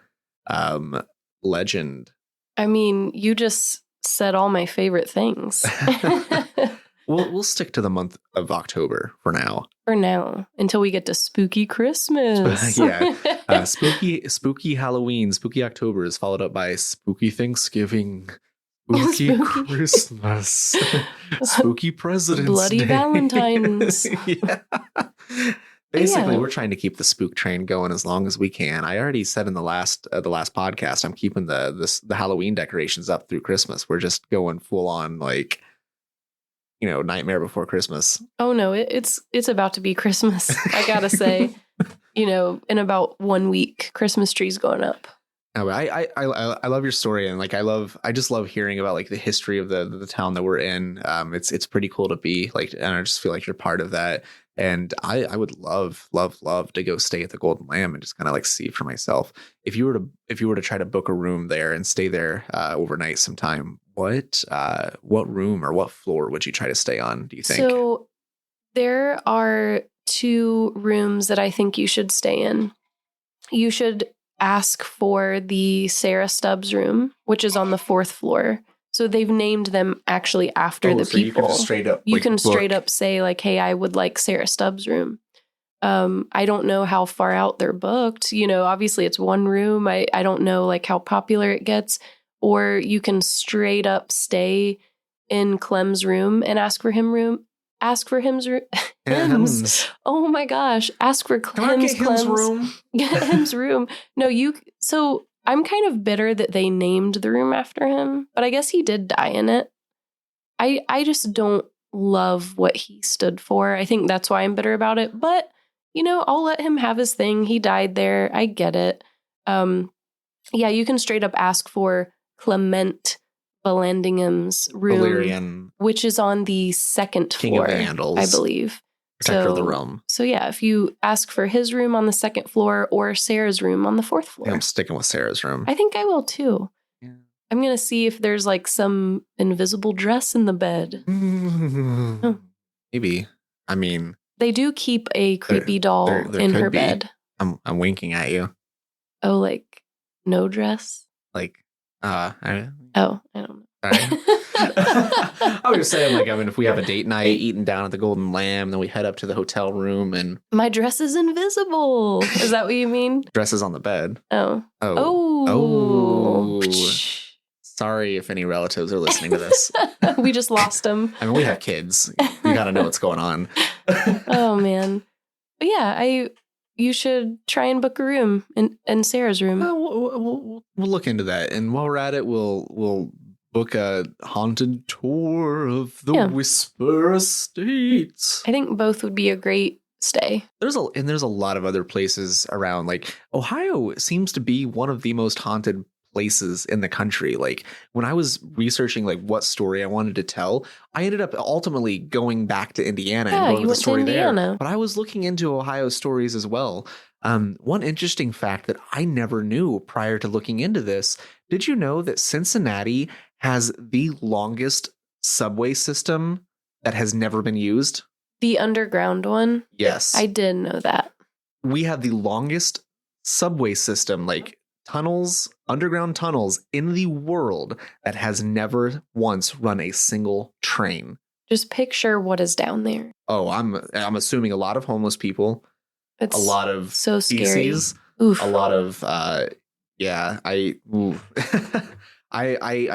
legend. I mean, you just said all my favorite things. We'll stick to the month of October for now. For now, until we get to spooky Christmas. Yeah. Spooky Halloween, spooky October is followed up by spooky Thanksgiving, spooky Christmas, spooky President's Bloody Day. Valentine's. Yeah. Basically, we're trying to keep the spook train going as long as we can. I already said in the last podcast, I'm keeping the Halloween decorations up through Christmas. We're just going full on like, Nightmare Before Christmas. Oh no, it's about to be Christmas. I gotta say, in about 1 week, Christmas tree's going up. No, I love your story, and like I just love hearing about like the history of the town that we're in. It's pretty cool to be like, and I just feel like you're part of that. And I would love to go stay at the Golden Lamb and just kind of like see for myself. If you were to try to book a room there and stay there overnight sometime, what room or what floor would you try to stay on, do you think? So there are 2 rooms that I think you should stay in. You should ask for the Sarah Stubbs room, which is on the 4th floor. So they've named them actually after the people. You can just straight up say like, hey, I would like Sarah Stubbs' room. I don't know how far out they're booked. Obviously it's 1 room. I don't know like how popular it gets. Or you can straight up stay in Clem's room and ask for him's room. Oh my gosh. Ask for Clem's room. Get him's room. No, so I'm kind of bitter that they named the room after him, but I guess he did die in it. I just don't love what he stood for. I think that's why I'm bitter about it. But, I'll let him have his thing. He died there. I get it. Yeah, you can straight up ask for Clement Vallandigham's room, Valyrian, which is on the 2nd King floor, of the Andals, I believe. Protector of the realm. So yeah, if you ask for his room on the 2nd floor or Sarah's room on the 4th floor. I'm sticking with Sarah's room. I think I will too. Yeah. I'm going to see if there's like some invisible dress in the bed. Oh. Maybe. I mean, they do keep a creepy doll there in her bed. I'm winking at you. Oh, like no dress? Like, I don't know. I was just saying, like, I mean, if we have a date night eating down at the Golden Lamb, then we head up to the hotel room and my dress is invisible. Is that what you mean? Dress is on the bed. Oh. Sorry if any relatives are listening to this. We just lost them. I mean, we have kids. You got to know what's going on. Oh man. But yeah, you should try and book a room in Sarah's room. We'll look into that, and while we're at it, we'll book a haunted tour of the Whisper Estates. I think both would be a great stay. There's a lot of other places around. Like Ohio seems to be one of the most haunted places in the country. Like when I was researching like what story I wanted to tell, I ended up ultimately going back to Indiana and going with the story there. But I was looking into Ohio stories as well. One interesting fact that I never knew prior to looking into this, did you know that Cincinnati has the longest subway system that has never been used? The underground one? Yes. I did know that. We have the longest subway system, like tunnels, underground tunnels in the world that has never once run a single train. Just picture what is down there. Oh, I'm assuming a lot of homeless people. It's a lot of so scary. feces, Oof. a lot of I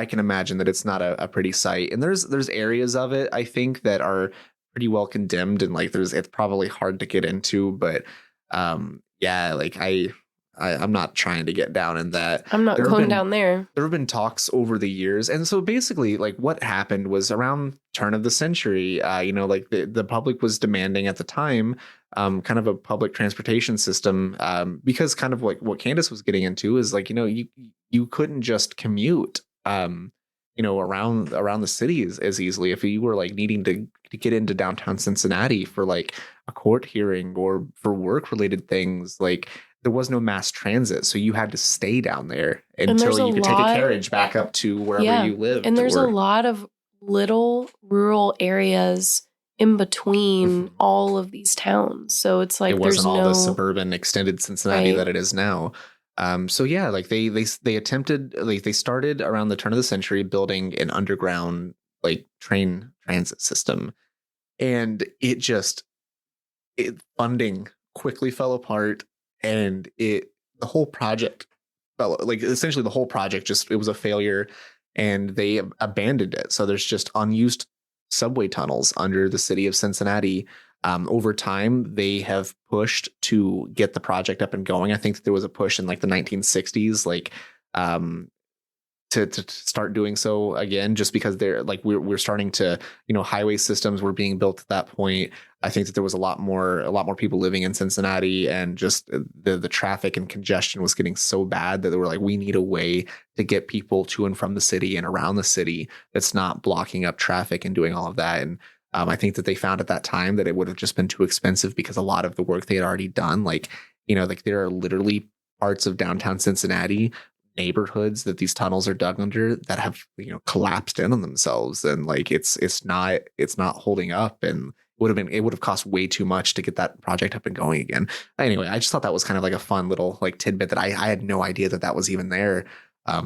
can imagine that it's not a pretty sight. And there's areas of it I think that are pretty well condemned, and like it's probably hard to get into, but like I'm not trying to get down in that. I'm not going down there. There have been talks over the years. And so basically like what happened was around turn of the century, like the public was demanding at the time kind of a public transportation system, because kind of like what Kandace was getting into is like, you couldn't just commute, around the city as easily. If you were like needing to get into downtown Cincinnati for like a court hearing or for work related things, like there was no mass transit. So you had to stay down there until you could take a carriage back up to wherever you lived. And there's a lot of little rural areas in between all of these towns. So it's like it wasn't all the suburban extended Cincinnati that it is now. So yeah, like they attempted, like they started around the turn of the century building an underground like train transit system, and funding quickly fell apart, and the whole project fell, like essentially the whole project it was a failure, and they abandoned it. So there's just unused subway tunnels under the city of Cincinnati. Over time, they have pushed to get the project up and going. I think that there was a push in like the 1960s, like to start doing so again, just because they're like we're starting to, highway systems were being built at that point. I think that there was a lot more people living in Cincinnati, and just the traffic and congestion was getting so bad that they were like, we need a way to get people to and from the city and around the city that's not blocking up traffic and doing all of that. And I think that they found at that time that it would have just been too expensive, because a lot of the work they had already done, like there are literally parts of downtown Cincinnati, neighborhoods that these tunnels are dug under, that have collapsed in on themselves, and like it's not holding up, and it would have cost way too much to get that project up and going again. Anyway, I just thought that was kind of like a fun little like tidbit that I had no idea that was even there.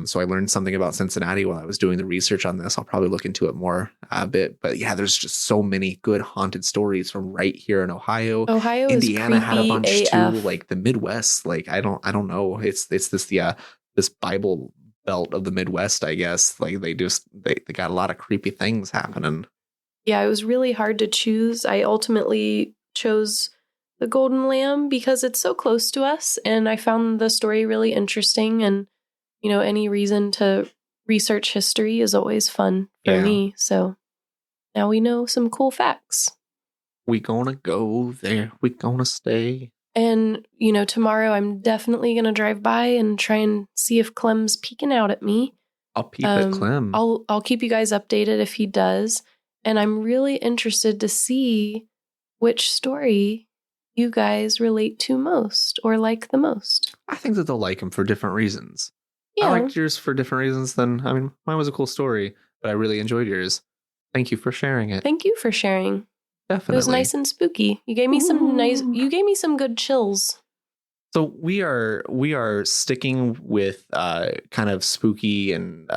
So I learned something about Cincinnati while I was doing the research on this. I'll probably look into it more a bit, but yeah, there's just so many good haunted stories from right here in Ohio. Indiana had a bunch AF. Too, like the Midwest. Like I don't know. It's this Bible belt of the Midwest, I guess. Like they got a lot of creepy things happening. Yeah, it was really hard to choose. I ultimately chose the Golden Lamb because it's so close to us, and I found the story really interesting, and any reason to research history is always fun for me. So now we know some cool facts. We gonna go there. We gonna stay. And, tomorrow I'm definitely going to drive by and try and see if Clem's peeking out at me. I'll peep at Clem. I'll keep you guys updated if he does. And I'm really interested to see which story you guys relate to most or like the most. I think that they'll like him for different reasons. Yeah. I liked yours for different reasons mine was a cool story, but I really enjoyed yours. Thank you for sharing it. Thank you for sharing. Definitely. It was nice and spooky. You gave me some good chills. So we are sticking with kind of spooky and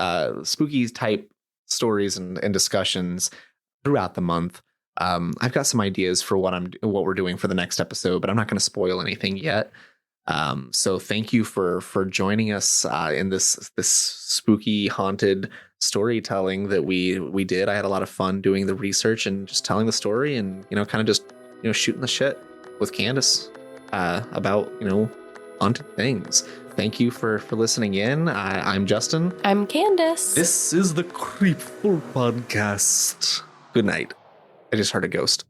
spooky type stories and discussions throughout the month. I've got some ideas for what we're doing for the next episode, but I'm not going to spoil anything yet. So thank you for joining us in this spooky haunted storytelling that we did. I had a lot of fun doing the research and just telling the story, and kind of just shooting the shit with Kandace about haunted things. Thank you for listening in. I'm Justin. I'm Kandace. This is the Creepful podcast. Good night. I just heard a ghost.